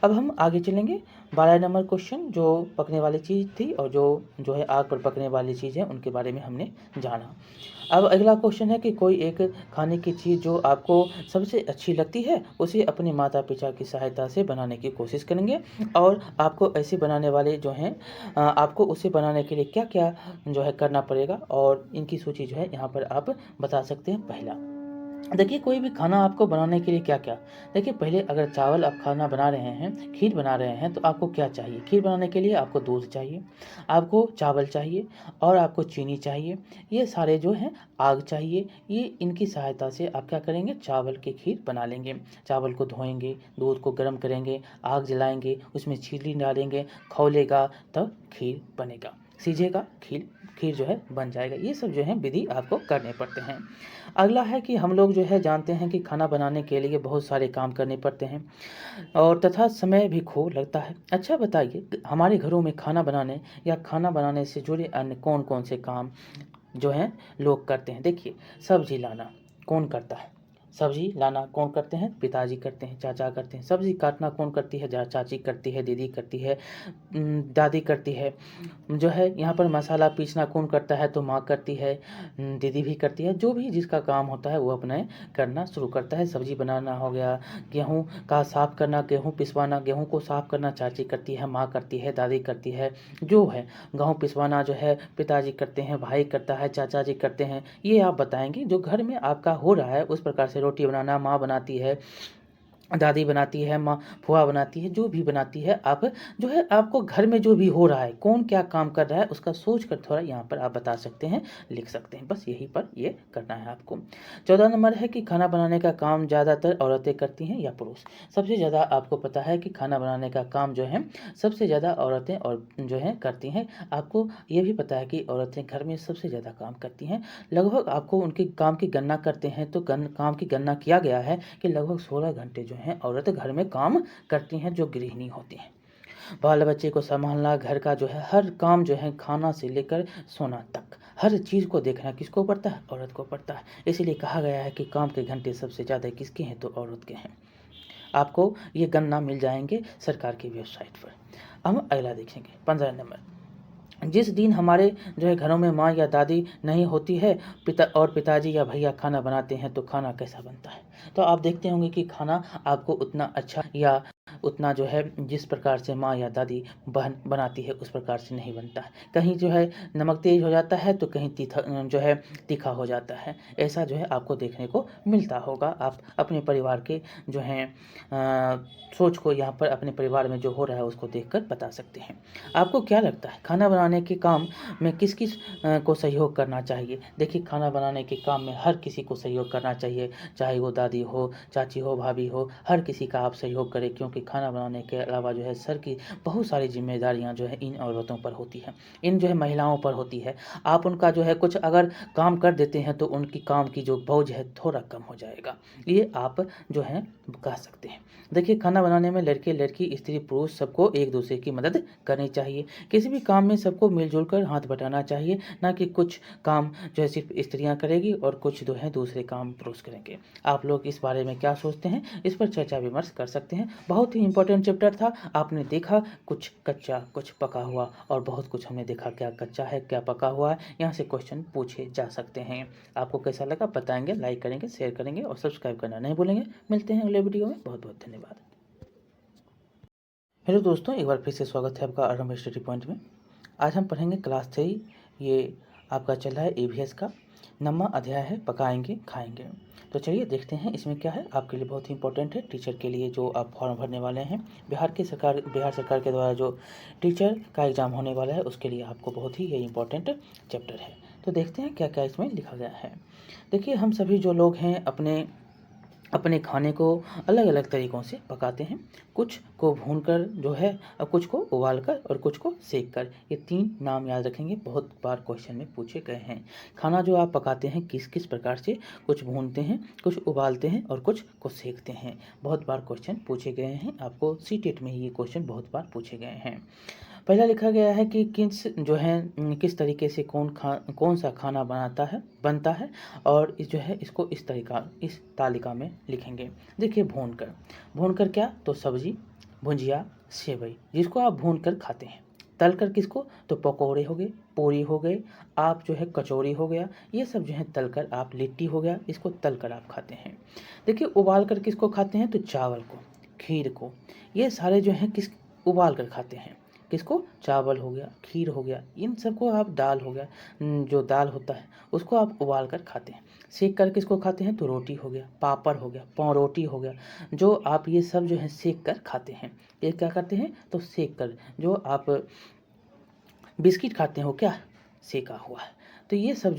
अब हम आगे चलेंगे। 12 नंबर क्वेश्चन जो पकने वाली चीज़ थी और जो है आग पर पकने वाली चीज़ है उनके बारे में हमने जाना। अब अगला क्वेश्चन है कि कोई एक खाने की चीज़ जो आपको सबसे अच्छी लगती है उसे अपने माता पिता की सहायता से बनाने की कोशिश करेंगे, और आपको ऐसे बनाने वाले जो हैं आपको उसे बनाने के लिए क्या क्या जो है करना पड़ेगा, और इनकी सूची जो है यहाँ पर आप बता सकते हैं। पहला देखिए, कोई भी खाना आपको बनाने के लिए क्या-क्या, देखिए पहले अगर चावल आप खाना बना रहे हैं, खीर बना रहे हैं, तो आपको क्या चाहिए? खीर बनाने के लिए आपको दूध चाहिए, आपको चावल चाहिए और आपको चीनी चाहिए। ये सारे जो हैं आग चाहिए। ये इनकी सहायता से आप क्या करेंगे? चावल की खीर बना लेंगे। चावल को धोएँगे, दूध को गर्म करेंगे, आग जलाएँगे, उसमें चीनी डालेंगे, खौलेगा तब खीर बनेगा, सीझेगा, खीर खीर जो है बन जाएगा। ये सब जो है विधि आपको करने पड़ते हैं। अगला है कि हम लोग जो है जानते हैं कि खाना बनाने के लिए बहुत सारे काम करने पड़ते हैं और तथा समय भी खूब लगता है। अच्छा बताइए, हमारे घरों में खाना बनाने या खाना बनाने से जुड़े अन्य कौन-कौन से काम जो हैं लोग करते हैं? देखिए, सब्ज़ी लाना कौन करता है? सब्ज़ी लाना कौन करते हैं? पिताजी करते हैं, चाचा करते हैं। सब्ज़ी काटना कौन करती है? चाची करती है, दीदी करती है, दादी करती है। जो है यहाँ पर मसाला पीसना कौन करता है? तो माँ करती है, दीदी भी करती है। जो भी जिसका काम होता है वो अपने करना शुरू करता है। सब्ज़ी बनाना हो गया, गेहूँ का साफ़ करना, गेहूँ पिसवाना, गेहूँ को साफ़ करना चाची करती है, माँ करती है, दादी करती है। जो है गेहूँ पिसवाना जो है पिताजी करते हैं, भाई करता है, चाचा जी करते हैं। ये आप बताएँगे जो घर में आपका हो रहा है उस प्रकार से। रोटी बनाना माँ बनाती है, दादी बनाती है, माँ फूआ बनाती है, जो भी बनाती है आप जो है आपको घर में जो भी हो रहा है, कौन क्या काम कर रहा है उसका सोच कर थोड़ा यहाँ पर आप बता सकते हैं, लिख सकते हैं। बस यहीं पर ये करना है आपको। 14 नंबर है कि खाना बनाने का काम ज़्यादातर औरतें करती हैं या पुरुष? सबसे ज़्यादा आपको पता है कि खाना बनाने का काम जो है सबसे ज़्यादा औरतें और जो हैं करती हैं। आपको ये भी पता है कि औरतें घर में सबसे ज़्यादा काम करती हैं। लगभग आपको उनके काम की गणना करते हैं तो काम की गणना किया गया है कि लगभग 16 घंटे जो हैं औरतें घर में काम करती हैं, जो गृहिणी होती हैं। बाल बच्चे को संभालना, घर का जो है हर काम जो है, खाना से लेकर सोना तक, हर चीज़ को देखना किसको पड़ता है? औरत को पड़ता है। इसीलिए कहा गया है कि काम के घंटे सबसे ज़्यादा किसके हैं? तो औरत के हैं। आपको ये गणना मिल जाएँगे सरकार की वेबसाइट पर। हम अगला देखेंगे 15 नंबर। जिस दिन हमारे जो है घरों में माँ या दादी नहीं होती है, पिताजी या भैया खाना बनाते हैं, तो खाना कैसा बनता है? तो आप देखते होंगे कि खाना आपको उतना अच्छा या उतना जो है जिस प्रकार से माँ या दादी बहन बनाती है उस प्रकार से नहीं बनता है। कहीं जो है नमक तेज़ हो जाता है तो कहीं जो है तीखा हो जाता है। ऐसा जो है आपको देखने को मिलता होगा। आप अपने परिवार के जो हैं सोच को यहाँ पर अपने परिवार में जो हो रहा है उसको देखकर बता सकते हैं। आपको क्या लगता है खाना बनाने के काम में किस-किस को सहयोग करना चाहिए? देखिए, खाना बनाने के काम में हर किसी को सहयोग करना चाहिए, चाहे वो दादी हो, चाची हो, भाभी हो, हर किसी का आप सहयोग करें, क्योंकि खाना बनाने के अलावा जो है सर की बहुत सारी ज़िम्मेदारियाँ जो है इन औरतों पर होती हैं, इन जो है महिलाओं पर होती है। आप उनका जो है कुछ अगर काम कर देते हैं तो उनकी काम की जो बोझ है थोड़ा कम हो जाएगा। ये आप जो है कह सकते हैं। देखिए, खाना बनाने में लड़के-लड़की, स्त्री-पुरुष सबको एक-दूसरे की मदद करनी चाहिए। किसी भी काम में सबको मिल-जुल कर हाथ बटाना चाहिए, ना कि कुछ काम जो है सिर्फ़ स्त्रियाँ करेंगी और कुछ जो है दूसरे काम पुरुष करेंगे। आप लोग इस बारे में क्या सोचते हैं? इस पर चर्चा विमर्श कर सकते हैं। बहुत ही इम्पोर्टेंट चैप्टर था। आपने देखा कुछ कच्चा, कुछ पका हुआ, और बहुत कुछ हमने देखा क्या कच्चा है, क्या पका हुआ है। यहाँ से क्वेश्चन पूछे जा सकते हैं। आपको कैसा लगा बताएँगे, लाइक करेंगे, शेयर करेंगे और सब्सक्राइब करना नहीं भूलेंगे। मिलते हैं अगले वीडियो में। बहुत-बहुत धन्यवाद। हेलो दोस्तों, एक बार फिर से स्वागत है आपका आरंभ स्टडी पॉइंट में। आज हम पढ़ेंगे क्लास 3। ये आपका चल रहा है ईवीएस का 9वां अध्याय है, पकाएंगे खाएंगे। तो चलिए देखते हैं इसमें क्या है। आपके लिए बहुत ही इंपॉर्टेंट है, टीचर के लिए जो आप फॉर्म भरने वाले हैं। बिहार सरकार के द्वारा जो टीचर का एग्ज़ाम होने वाला है उसके लिए आपको बहुत ही ये इंपॉर्टेंट चैप्टर है। तो देखते हैं क्या क्या इसमें लिखा गया है। देखिए, हम सभी जो लोग हैं अपने अपने खाने को अलग अलग तरीक़ों से पकाते हैं। कुछ को भूनकर जो है और कुछ को उबाल कर और कुछ को सेक कर। ये 3 नाम याद रखेंगे, बहुत बार क्वेश्चन में पूछे गए हैं। खाना जो आप पकाते हैं किस किस प्रकार से, कुछ भूनते हैं, कुछ उबालते हैं और कुछ को सेकते हैं। बहुत बार क्वेश्चन पूछे गए हैं, आपको सीटेट में ही ये क्वेश्चन बहुत बार पूछे गए हैं। पहला लिखा गया है कि किस तरीके से कौन सा खाना बनता है और इसको इस तालिका में लिखेंगे। देखिए, भूनकर क्या, तो सब्जी, भुजिया, सेवई, जिसको आप भूनकर खाते हैं। तलकर किसको, तो पकौड़े हो गए, पूरी हो गए, आप कचौड़ी हो गया, ये सब तलकर, आप लिट्टी हो गया, इसको तलकर आप खाते हैं। देखिए, उबाल कर किसको खाते हैं, तो चावल को, खीर को, ये सारे किस उबाल कर खाते हैं। किसको, चावल हो गया, खीर हो गया, इन सबको आप, दाल हो गया, जो दाल होता है उसको आप उबाल कर खाते हैं। सेक कर किसको खाते हैं, तो रोटी हो गया, पापड़ हो गया, पाव रोटी हो गया, जो आप ये सब सेक कर खाते हैं। ये क्या करते हैं, तो सेक कर, जो आप बिस्किट खाते हो क्या, सेका हुआ है, तो ये सब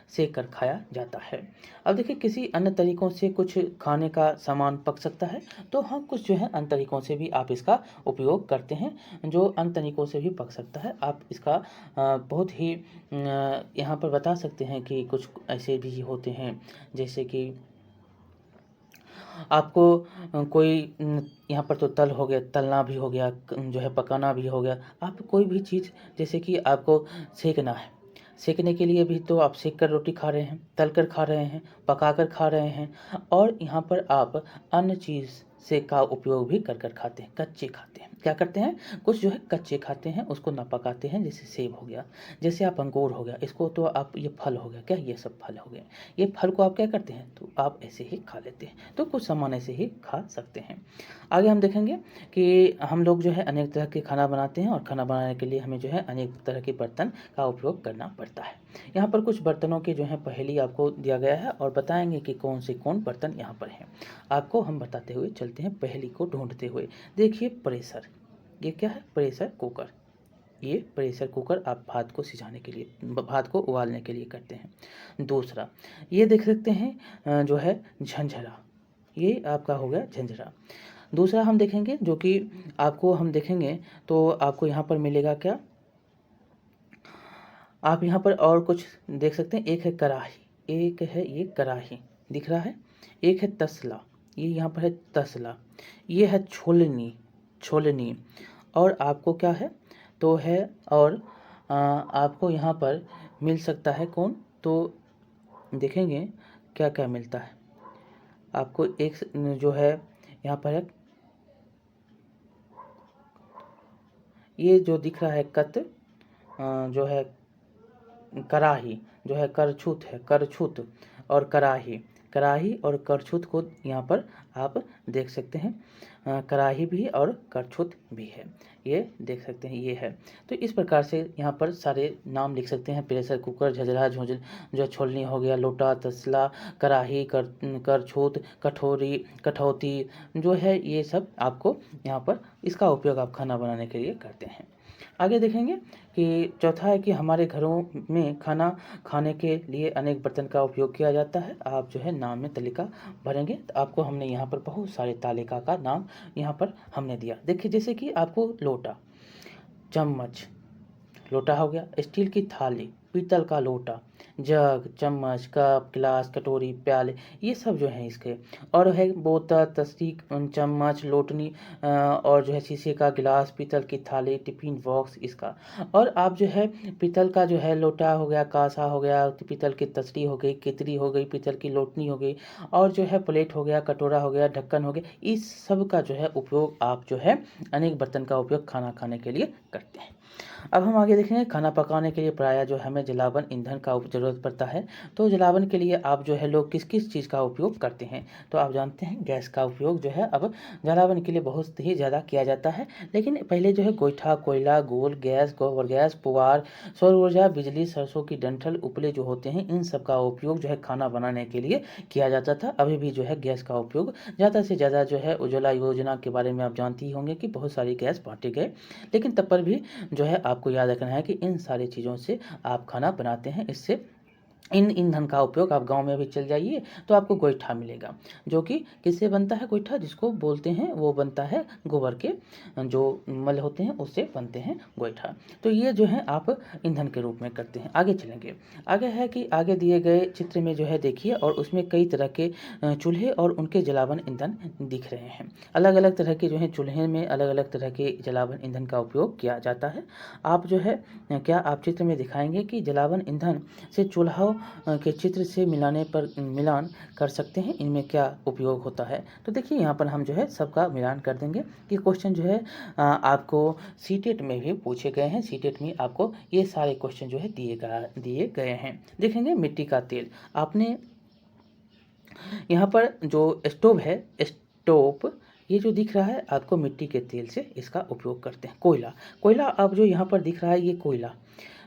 सेक कर खाया जाता है। अब देखिए, किसी अन्य तरीक़ों से कुछ खाने का सामान पक सकता है, तो हम कुछ अन्य तरीक़ों से भी आप इसका उपयोग करते हैं, जो अन्य तरीक़ों से भी पक सकता है। आप इसका बहुत ही यहाँ पर बता सकते हैं कि कुछ ऐसे भी होते हैं, जैसे कि आपको कोई यहाँ पर तो तल हो गया, तलना भी हो गया, पकाना भी हो गया। आप कोई भी चीज़, जैसे कि आपको सेकना है, सेकने के लिए भी तो आप सेक कर रोटी खा रहे हैं, तल कर खा रहे हैं, पका कर खा रहे हैं, और यहाँ पर आप अन्य चीज़ से का उपयोग भी कर खाते हैं, कच्चे खाते हैं। क्या करते हैं, कुछ कच्चे खाते हैं, उसको ना पकाते हैं, जैसे सेब हो गया, जैसे आप अंगूर हो गया, इसको तो आप, ये फल हो गया क्या, ये सब फल हो गए, ये फल को आप क्या करते हैं, तो आप ऐसे ही खा लेते हैं। तो कुछ सामान ऐसे ही खा सकते हैं। आगे हम देखेंगे कि हम लोग अनेक तरह के खाना बनाते हैं, और खाना बनाने के लिए हमें अनेक तरह के बर्तन का उपयोग करना पड़ता है। यहाँ पर कुछ बर्तनों के पहेली आपको दिया गया है, और बताएंगे कि कौन से कौन बर्तन यहाँ पर हैं। आपको हम बताते हुए चलते हैं, पहेली को ढूंढते हुए। देखिए, प्रेशर, ये क्या है, प्रेशर कुकर। ये प्रेशर कुकर आप भात को सिजाने के लिए, भात को उबालने के लिए करते हैं। दूसरा, ये देख सकते हैं झंझरा, ये आपका हो गया झंझरा। दूसरा हम देखेंगे, जो कि आपको हम देखेंगे, तो आपको यहाँ पर मिलेगा क्या, आप यहाँ पर और कुछ देख सकते हैं। एक है कढ़ाई, एक है ये कढ़ाई दिख रहा है, एक है तसला, ये यहाँ पर है तसला, ये है छोलनी, और आपको क्या है, तो है, और आपको यहाँ पर मिल सकता है कौन, तो देखेंगे क्या क्या मिलता है आपको। एक यहाँ पर है, ये जो दिख रहा है जो है कराही, जो है करछुत और कराही और करछुत को यहाँ पर आप देख सकते हैं। कराही भी और करछुत भी है, ये देख सकते हैं, ये है। तो इस प्रकार से यहाँ पर सारे नाम लिख सकते हैं। प्रेशर कुकर, झझरा, जो छोलनी हो गया, लोटा, तसला, कराही, करछुत, कठौती, जो है, ये सब आपको यहाँ पर इसका उपयोग आप खाना बनाने के लिए करते हैं। आगे देखेंगे कि चौथा है कि हमारे घरों में खाना खाने के लिए अनेक बर्तन का उपयोग किया जाता है। आप नाम में तालिका भरेंगे, तो आपको हमने यहाँ पर बहुत सारे तालिका का नाम यहाँ पर हमने दिया। देखिए, जैसे कि आपको लोटा, चम्मच, लोटा हो गया, स्टील की थाली, पीतल का लोटा, जग, चम्मच, कप, गिलास, कटोरी, प्याले, ये सब हैं इसके। और है बोतल, तस्ती, चम्मच, लोटनी, और शीशे का गिलास, पीतल की थाली, टिफिन बॉक्स इसका। और आप पीतल का लोटा हो गया, कांसा हो गया, पीतल की तस्ती हो गई, केतली हो गई, पीतल की लोटनी हो गई, और प्लेट हो गया, कटोरा हो गया, ढक्कन हो गया, इस सब का उपयोग आप अनेक बर्तन का उपयोग खाना खाने के लिए करते हैं। अब हम आगे देखेंगे, खाना पकाने के लिए प्रायः हमें जलावन ईंधन का ज़रूरत पड़ता है। तो जलावन के लिए आप लोग किस किस चीज़ का उपयोग करते हैं, तो आप जानते हैं गैस का उपयोग अब जलावन के लिए बहुत ही ज़्यादा किया जाता है। लेकिन पहले गोईठा, कोयला, गोल गैस, गोबर गैस, पुआल, सौर ऊर्जा, बिजली, सरसों की डंठल, उपले जो होते हैं, इन सब का उपयोग खाना बनाने के लिए किया जाता था। अभी भी गैस का उपयोग ज़्यादा से ज़्यादा उज्ज्वला योजना के बारे में आप जानते ही होंगे कि बहुत सारी गैस बांटे गए, लेकिन तब पर भी जो है आपको याद रखना है कि इन सारी चीज़ों से आप खाना बनाते हैं। इससे इन ईंधन का उपयोग आप गांव में भी चल जाइए तो आपको गोईठा मिलेगा, जो कि किससे बनता है गोईठा, जिसको बोलते हैं वो बनता है गोबर के जो मल होते हैं उससे बनते हैं गोईठा। तो ये जो है आप ईंधन के रूप में करते हैं। आगे चलेंगे, आगे है कि आगे दिए गए चित्र में जो है देखिए, और उसमें कई तरह के चूल्हे और उनके जलावन ईंधन दिख रहे हैं। अलग अलग तरह के जो है चूल्हे में अलग अलग तरह के जलावन ईंधन का उपयोग किया जाता है। आप जो है क्या आप चित्र में दिखाएंगे कि जलावन ईंधन से चूल्हा के चित्र से मिलान कर सकते हैं, इनमें क्या उपयोग होता है। तो देखिए यहाँ पर हम जो है सबका मिलान कर देंगे। ये क्वेश्चन जो है आपको सीटेट में भी पूछे गए हैं। सीटेट में आपको ये सारे क्वेश्चन जो है दिए गए हैं। देखेंगे मिट्टी का तेल, आपने यहाँ पर जो स्टोव है, स्टोव ये जो दिख रहा है आपको मिट्टी के तेल से इसका उपयोग करते हैं। कोयला अब जो यहाँ पर दिख रहा है ये कोयला।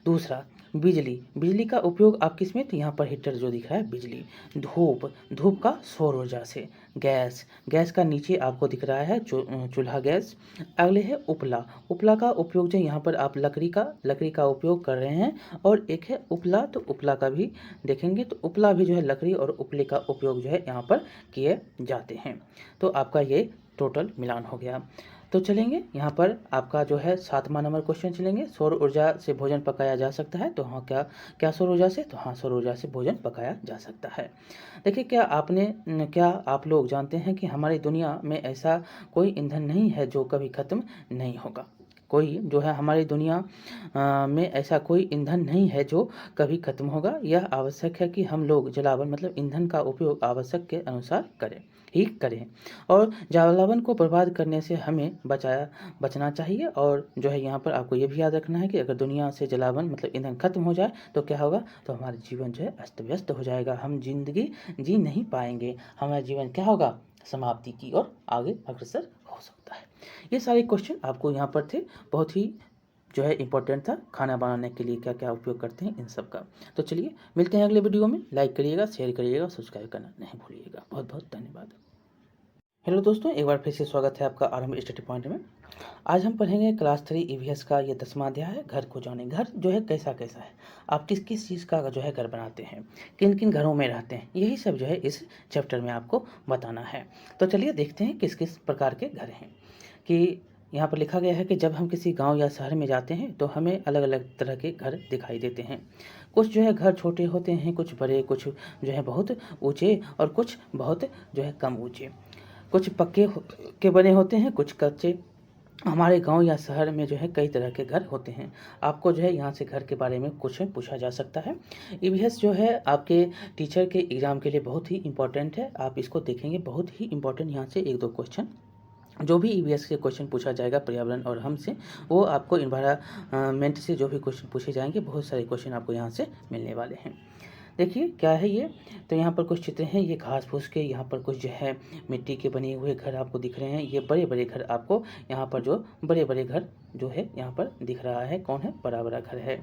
दूसरा बिजली का उपयोग आप किस में, तो यहाँ पर हीटर जो दिख रहा है बिजली। धूप का सौर ऊर्जा से। गैस का नीचे आपको दिख रहा है चूल्हा गैस। अगले है उपला का उपयोग जो यहाँ पर आप लकड़ी का उपयोग कर रहे हैं। और एक है उपला, तो उपला का भी देखेंगे तो उपला भी जो है लकड़ी और उपले का उपयोग जो है यहाँ पर किए जाते हैं। तो आपका ये टोटल मिलान हो गया। तो चलेंगे यहाँ पर आपका जो है 7वां नंबर क्वेश्चन चलेंगे। सौर ऊर्जा से भोजन पकाया जा सकता है, तो हाँ क्या सौर ऊर्जा से, तो हाँ सौर ऊर्जा से भोजन पकाया जा सकता है। देखिए क्या आप लोग जानते हैं कि हमारी दुनिया में ऐसा कोई ईंधन नहीं है जो कभी खत्म नहीं होगा। कोई जो है हमारी दुनिया में ऐसा कोई ईंधन नहीं है जो कभी खत्म होगा। यह आवश्यक है कि हम लोग जलावन मतलब ईंधन का उपयोग आवश्यक के अनुसार करें और जलावन को बर्बाद करने से हमें बचना चाहिए। और जो है यहाँ पर आपको ये भी याद रखना है कि अगर दुनिया से जलावन मतलब ईंधन खत्म हो जाए तो क्या होगा, तो हमारा जीवन जो है अस्त व्यस्त हो जाएगा, हम जिंदगी जी नहीं पाएंगे, हमारा जीवन क्या होगा, समाप्ति की ओर आगे अग्रसर हो सकता है। ये सारे क्वेश्चन आपको यहाँ पर थे, बहुत ही जो है इम्पोर्टेंट था। खाना बनाने के लिए क्या क्या उपयोग करते हैं इन सब का। तो चलिए मिलते हैं अगले वीडियो में। लाइक करिएगा, शेयर करिएगा, सब्सक्राइब करना नहीं भूलिएगा। बहुत बहुत धन्यवाद। हेलो दोस्तों, एक बार फिर से स्वागत है आपका आरंभ स्टडी पॉइंट में। आज हम पढ़ेंगे क्लास 3 ईवीएस का ये 10वां अध्याय है, घर को जाने। घर जो है कैसा कैसा है, आप किस किस चीज़ का जो है घर बनाते हैं, किन किन घरों में रहते हैं, यही सब जो है इस चैप्टर में आपको बताना है। तो चलिए देखते हैं किस किस प्रकार के घर हैं। कि यहाँ पर लिखा गया है कि जब हम किसी गांव या शहर में जाते हैं तो हमें अलग अलग तरह के घर दिखाई देते हैं। कुछ जो है घर छोटे होते हैं, कुछ बड़े, कुछ जो है बहुत ऊंचे और कुछ बहुत जो है कम ऊंचे। कुछ पक्के के बने होते हैं, कुछ कच्चे। हमारे गांव या शहर में जो है कई तरह के घर होते हैं। आपको जो है यहाँ से घर के बारे में कुछ पूछा जा सकता है। ईवीएस जो है आपके टीचर के एग्ज़ाम के लिए बहुत ही इम्पोर्टेंट है। आप इसको देखेंगे, बहुत ही इम्पोर्टेंट यहाँ से 1-2 क्वेश्चन जो भी ईवीएस के क्वेश्चन पूछा जाएगा पर्यावरण और हम से, वो आपको इन्वायरमेंट से जो भी क्वेश्चन पूछे जाएंगे, बहुत सारे क्वेश्चन आपको यहाँ से मिलने वाले हैं। देखिए क्या है ये, तो यहाँ पर कुछ चित्र हैं, ये घास फूस के, यहाँ पर कुछ जो है मिट्टी के बने हुए घर आपको दिख रहे हैं। ये बड़े बड़े घर आपको यहाँ पर जो बड़े बड़े घर जो है यहाँ पर दिख रहा है, कौन है, बड़ा बड़ा घर है।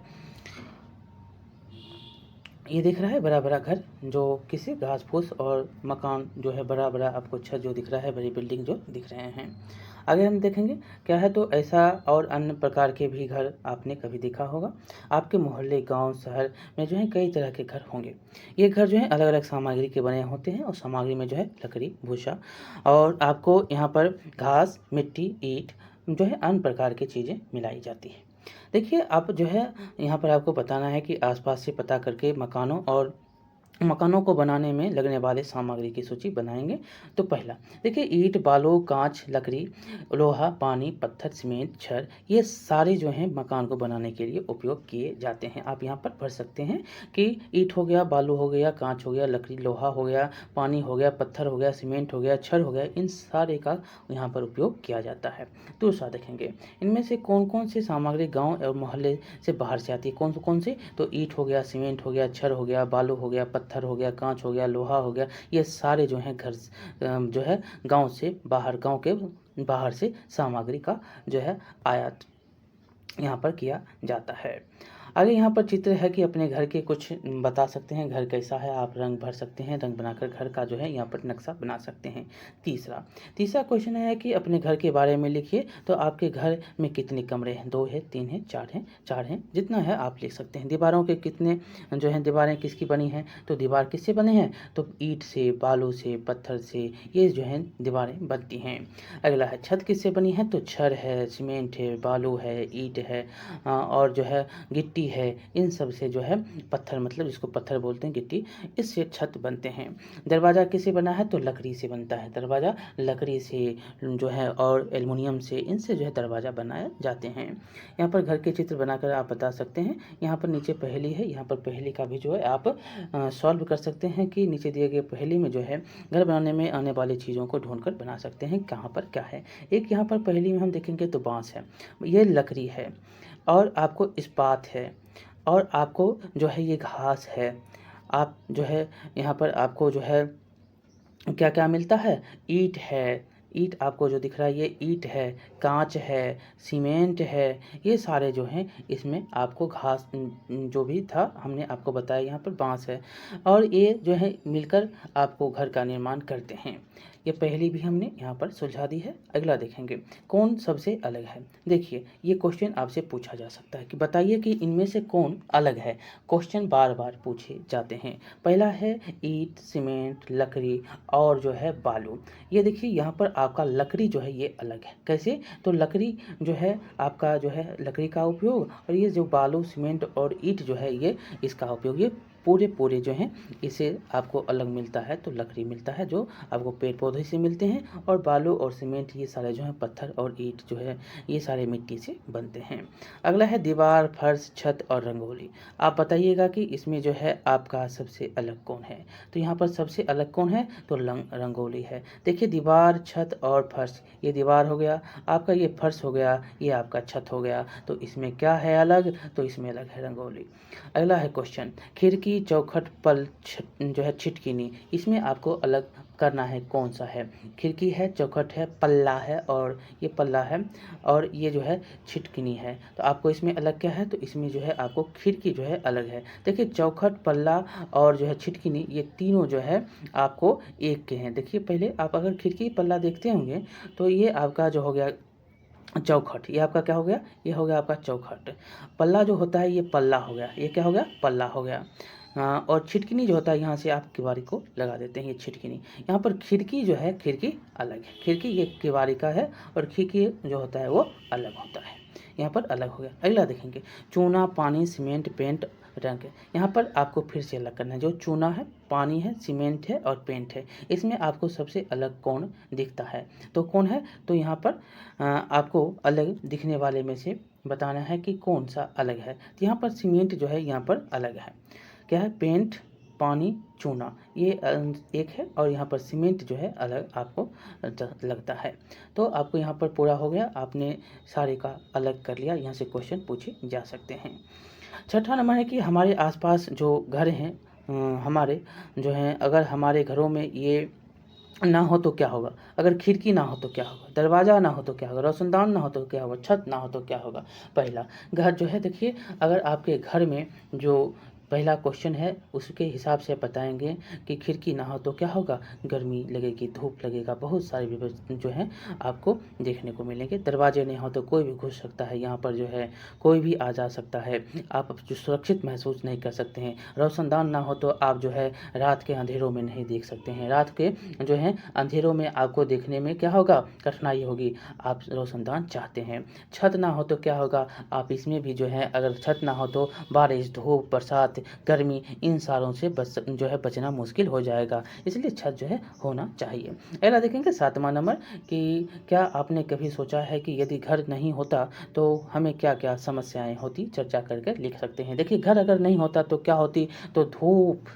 ये दिख रहा है बड़ा बड़ा घर, जो किसी घास फूस और मकान जो है बड़ा बड़ा आपको छत जो दिख रहा है, बड़ी बिल्डिंग जो दिख रहे हैं। आगे हम देखेंगे क्या है, तो ऐसा और अन्य प्रकार के भी घर आपने कभी देखा होगा। आपके मोहल्ले, गांव, शहर में जो है कई तरह के घर होंगे। ये घर जो है अलग अलग सामग्री के बने होते हैं, और सामग्री में जो है लकड़ी, भूसा, और आपको यहाँ पर घास, मिट्टी, ईंट जो है अन्य प्रकार की चीज़ें मिलाई जाती है। देखिए आप जो है यहाँ पर आपको बताना है कि आसपास से पता करके मकानों को बनाने में लगने वाले सामग्री की सूची बनाएंगे। तो पहला देखिए, ईंट, बालू, कांच, लकड़ी, लोहा, पानी, पत्थर, सीमेंट, छड़, ये सारे जो हैं मकान को बनाने के लिए उपयोग किए जाते हैं। आप यहाँ पर पढ़ सकते हैं कि ईंट हो गया, बालू हो गया, कांच हो गया, लकड़ी, लोहा हो गया, पानी हो गया, पत्थर हो गया, सीमेंट हो गया, छड़ हो गया, इन सारे का यहाँ पर उपयोग किया जाता है। दूसरा देखेंगे, इनमें से कौन कौन सी सामग्री गाँव और मोहल्ले से बाहर से आती है, कौन से, तो ईंट हो गया, सीमेंट हो गया, छड़ हो गया, बालू हो गया, पत्थर हो गया, कांच हो गया, लोहा हो गया, ये सारे जो हैं घर जो है गांव के बाहर से सामग्री का जो है आयात यहाँ पर किया जाता है। आगे यहाँ पर चित्र है कि अपने घर के कुछ बता सकते हैं, घर कैसा है, आप रंग भर सकते हैं, रंग बनाकर घर का जो है यहाँ पर नक्शा बना सकते हैं। तीसरा क्वेश्चन है कि अपने घर के बारे में लिखिए। तो आपके घर में कितने कमरे हैं, 2 है, 3 है, 4 हैं, जितना है आप लिख सकते हैं। दीवारों के कितने जो है दीवारें किसकी बनी हैं, तो दीवार किससे बने हैं, तो ईंट से, बालू से, पत्थर से, ये जो है दीवारें बनती हैं। अगला है छत किससे बनी है, तो छड़ है, सीमेंट है, बालू है, ईंट है और जो है गिट्टी है, इन सब से जो है पत्थर, मतलब जिसको पत्थर बोलते हैं गिट्टी, इससे छत बनते हैं। दरवाज़ा किससे बना है, तो लकड़ी से बनता है, दरवाज़ा लकड़ी से जो है और एल्युमिनियम से, इनसे जो है दरवाज़ा बनाए जाते हैं। यहाँ पर घर के चित्र बनाकर आप बता सकते हैं। यहाँ पर नीचे पहेली है, यहाँ पर पहेली का भी जो है आप सॉल्व कर सकते हैं कि नीचे दिए गए पहेली में जो है घर बनाने में आने वाली चीज़ों को ढूंढकर बना सकते हैं कहाँ पर क्या है। एक यहाँ पर पहेली में हम देखेंगे तो बाँस है, ये लकड़ी है, और आपको इस्पात है, और आपको जो है ये घास है। आप जो है यहाँ पर आपको जो है क्या क्या मिलता है, ईंट है, ईंट आपको जो दिख रहा है ये ईंट है, कांच है, सीमेंट है, ये सारे जो हैं इसमें आपको घास जो भी था हमने आपको बताया, यहाँ पर बांस है, और ये जो है मिलकर आपको घर का निर्माण करते हैं। ये पहली भी हमने यहाँ पर सुलझा दी है। अगला देखेंगे कौन सबसे अलग है। देखिए ये क्वेश्चन आपसे पूछा जा सकता है कि बताइए कि इनमें से कौन अलग है। क्वेश्चन बार बार पूछे जाते हैं। पहला है ईंट, सीमेंट, लकड़ी और जो है बालू। ये देखिए यहाँ पर आपका लकड़ी जो है ये अलग है। कैसे, तो लकड़ी जो है आपका जो है लकड़ी का उपयोग, और ये जो बालू, सीमेंट और ईंट जो है ये इसका उपयोग, ये पूरे जो हैं इसे आपको अलग मिलता है। तो लकड़ी मिलता है जो आपको पेड़ पौधे से मिलते हैं, और बालू और सीमेंट ये सारे जो हैं पत्थर और ईंट जो है ये सारे मिट्टी से बनते हैं। अगला है दीवार, फर्श, छत और रंगोली। आप बताइएगा कि इसमें जो है आपका सबसे अलग कौन है। तो यहाँ पर सबसे अलग कौन है, तो रंगोली है। देखिए दीवार, छत और फर्श, ये दीवार हो गया आपका, ये फर्श हो गया, ये आपका छत हो गया। तो इसमें क्या है अलग, तो इसमें अलग है रंगोली। अगला है क्वेश्चन खिड़की, चौखट, पल, जो है छिटकिनी, इसमें आपको अलग करना है कौन सा है। खिड़की है, चौखट है, पल्ला है, और ये पल्ला है, और ये जो है छिटकिनी है। तो आपको इसमें अलग क्या है, तो इसमें जो है आपको खिड़की जो है अलग है। देखिए चौखट, पल्ला और जो है छिटकिनी, ये तीनों जो है आपको एक के हैं। देखिए पहले आप अगर खिड़की, पल्ला देखते होंगे तो ये आपका जो हो गया चौखट, ये आपका क्या हो गया, ये हो गया आपका चौखट। पल्ला जो होता है ये पल्ला हो गया, ये क्या हो गया, पल्ला हो गया। और छिटकिनी जो होता है यहाँ से आप किवारी को लगा देते हैं, ये छिटकिनी। यहाँ पर खिड़की जो है, खिड़की अलग है, खिड़की ये किवारी का है, और खिड़की जो होता है वो अलग होता है, यहाँ पर अलग हो गया। अगला देखेंगे चूना, पानी, सीमेंट, पेंट, रंग। यहाँ पर आपको फिर से अलग करना है। जो चूना है, पानी है, सीमेंट है और पेंट है, इसमें आपको सबसे अलग कौन दिखता है, तो कौन है, तो यहाँ पर आपको अलग दिखने वाले में से बताना है कि कौन सा अलग है। तो यहाँ पर सीमेंट जो है यहाँ पर अलग है, क्या है, पेंट, पानी, चूना, ये एक है, और यहाँ पर सीमेंट जो है अलग आपको लगता है। तो आपको यहाँ पर पूरा हो गया, आपने सारे का अलग कर लिया। यहाँ से क्वेश्चन पूछे जा सकते हैं। छठा नंबर है कि हमारे आसपास जो घर हैं हमारे जो हैं, अगर हमारे घरों में ये ना हो तो क्या होगा, अगर खिड़की ना हो तो क्या होगा, दरवाज़ा ना हो तो क्या होगा, रोशनदान ना हो तो क्या होगा, छत ना हो तो क्या होगा। पहला घर जो है, देखिए अगर आपके घर में जो पहला क्वेश्चन है उसके हिसाब से बताएंगे कि खिड़की ना हो तो क्या होगा, गर्मी लगेगी, धूप लगेगा, बहुत सारे जो है आपको देखने को मिलेंगे। दरवाजे नहीं हो तो कोई भी घुस सकता है, यहाँ पर जो है कोई भी आ जा सकता है, आप जो सुरक्षित महसूस नहीं कर सकते हैं। रोशनदान ना हो तो आप जो है रात के अंधेरों में नहीं देख सकते हैं, रात के जो है अंधेरों में आपको देखने में क्या होगा, कठिनाई होगी, आप रोशनदान चाहते हैं। छत ना हो तो क्या होगा, आप इसमें भी जो है अगर छत ना हो तो बारिश, धूप, बरसात, गर्मी, इन सारों से जो है बचना मुश्किल हो जाएगा, इसलिए छत जो है होना चाहिए। अगला देखेंगे 7वां नंबर कि क्या आपने कभी सोचा है कि यदि घर नहीं होता तो हमें क्या क्या समस्याएं होती, चर्चा करके लिख सकते हैं। देखिए घर अगर नहीं होता तो क्या होती, तो धूप,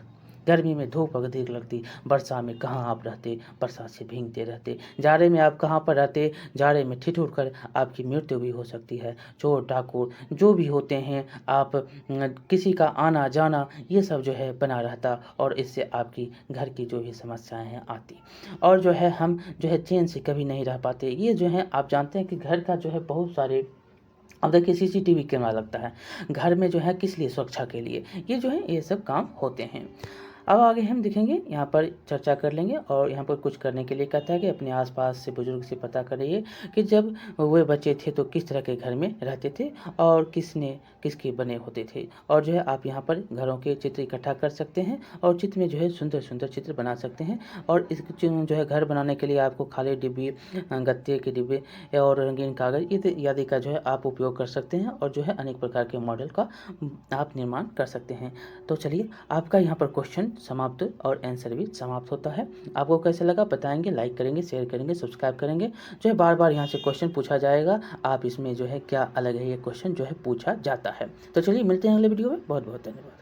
गर्मी में धूप अधिक लगती, वर्षा में कहाँ आप रहते, बरसात से भीगते रहते, जाड़े में आप कहाँ पर रहते, जाड़े में ठिठुर कर आपकी मृत्यु भी हो सकती है। चोर डाकू जो भी होते हैं, आप किसी का आना जाना ये सब जो है बना रहता, और इससे आपकी घर की जो भी समस्याएं हैं आती, और जो है हम जो है चैन से कभी नहीं रह पाते। ये जो है आप जानते हैं कि घर का जो है बहुत सारे अब देखिए सीसीटीवी कैमरा लगता है घर में जो है किस लिए, सुरक्षा के लिए, ये जो है ये सब काम होते हैं। अब आगे हम देखेंगे, यहाँ पर चर्चा कर लेंगे और यहाँ पर कुछ करने के लिए कहता है कि अपने आसपास से बुजुर्ग से पता करिए कि जब वे बच्चे थे तो किस तरह के घर में रहते थे और किसने किसके बने होते थे। और जो है आप यहाँ पर घरों के चित्र इकट्ठा कर सकते हैं और चित्र में जो है सुंदर सुंदर चित्र बना सकते हैं। और इस जो है घर बनाने के लिए आपको खाली डिब्बी, गत्ते के डिब्बे और रंगीन कागज इत्यादि का जो है आप उपयोग कर सकते हैं और जो है अनेक प्रकार के मॉडल का आप निर्माण कर सकते हैं। तो चलिए, आपका यहाँ पर क्वेश्चन समाप्त और आंसर भी समाप्त होता है। आपको कैसे लगा बताएंगे, लाइक करेंगे, शेयर करेंगे, सब्सक्राइब करेंगे। जो है बार बार यहाँ से क्वेश्चन पूछा जाएगा, आप इसमें जो है क्या अलग है ये क्वेश्चन जो है पूछा जाता है। तो चलिए मिलते हैं अगले वीडियो में। बहुत बहुत धन्यवाद।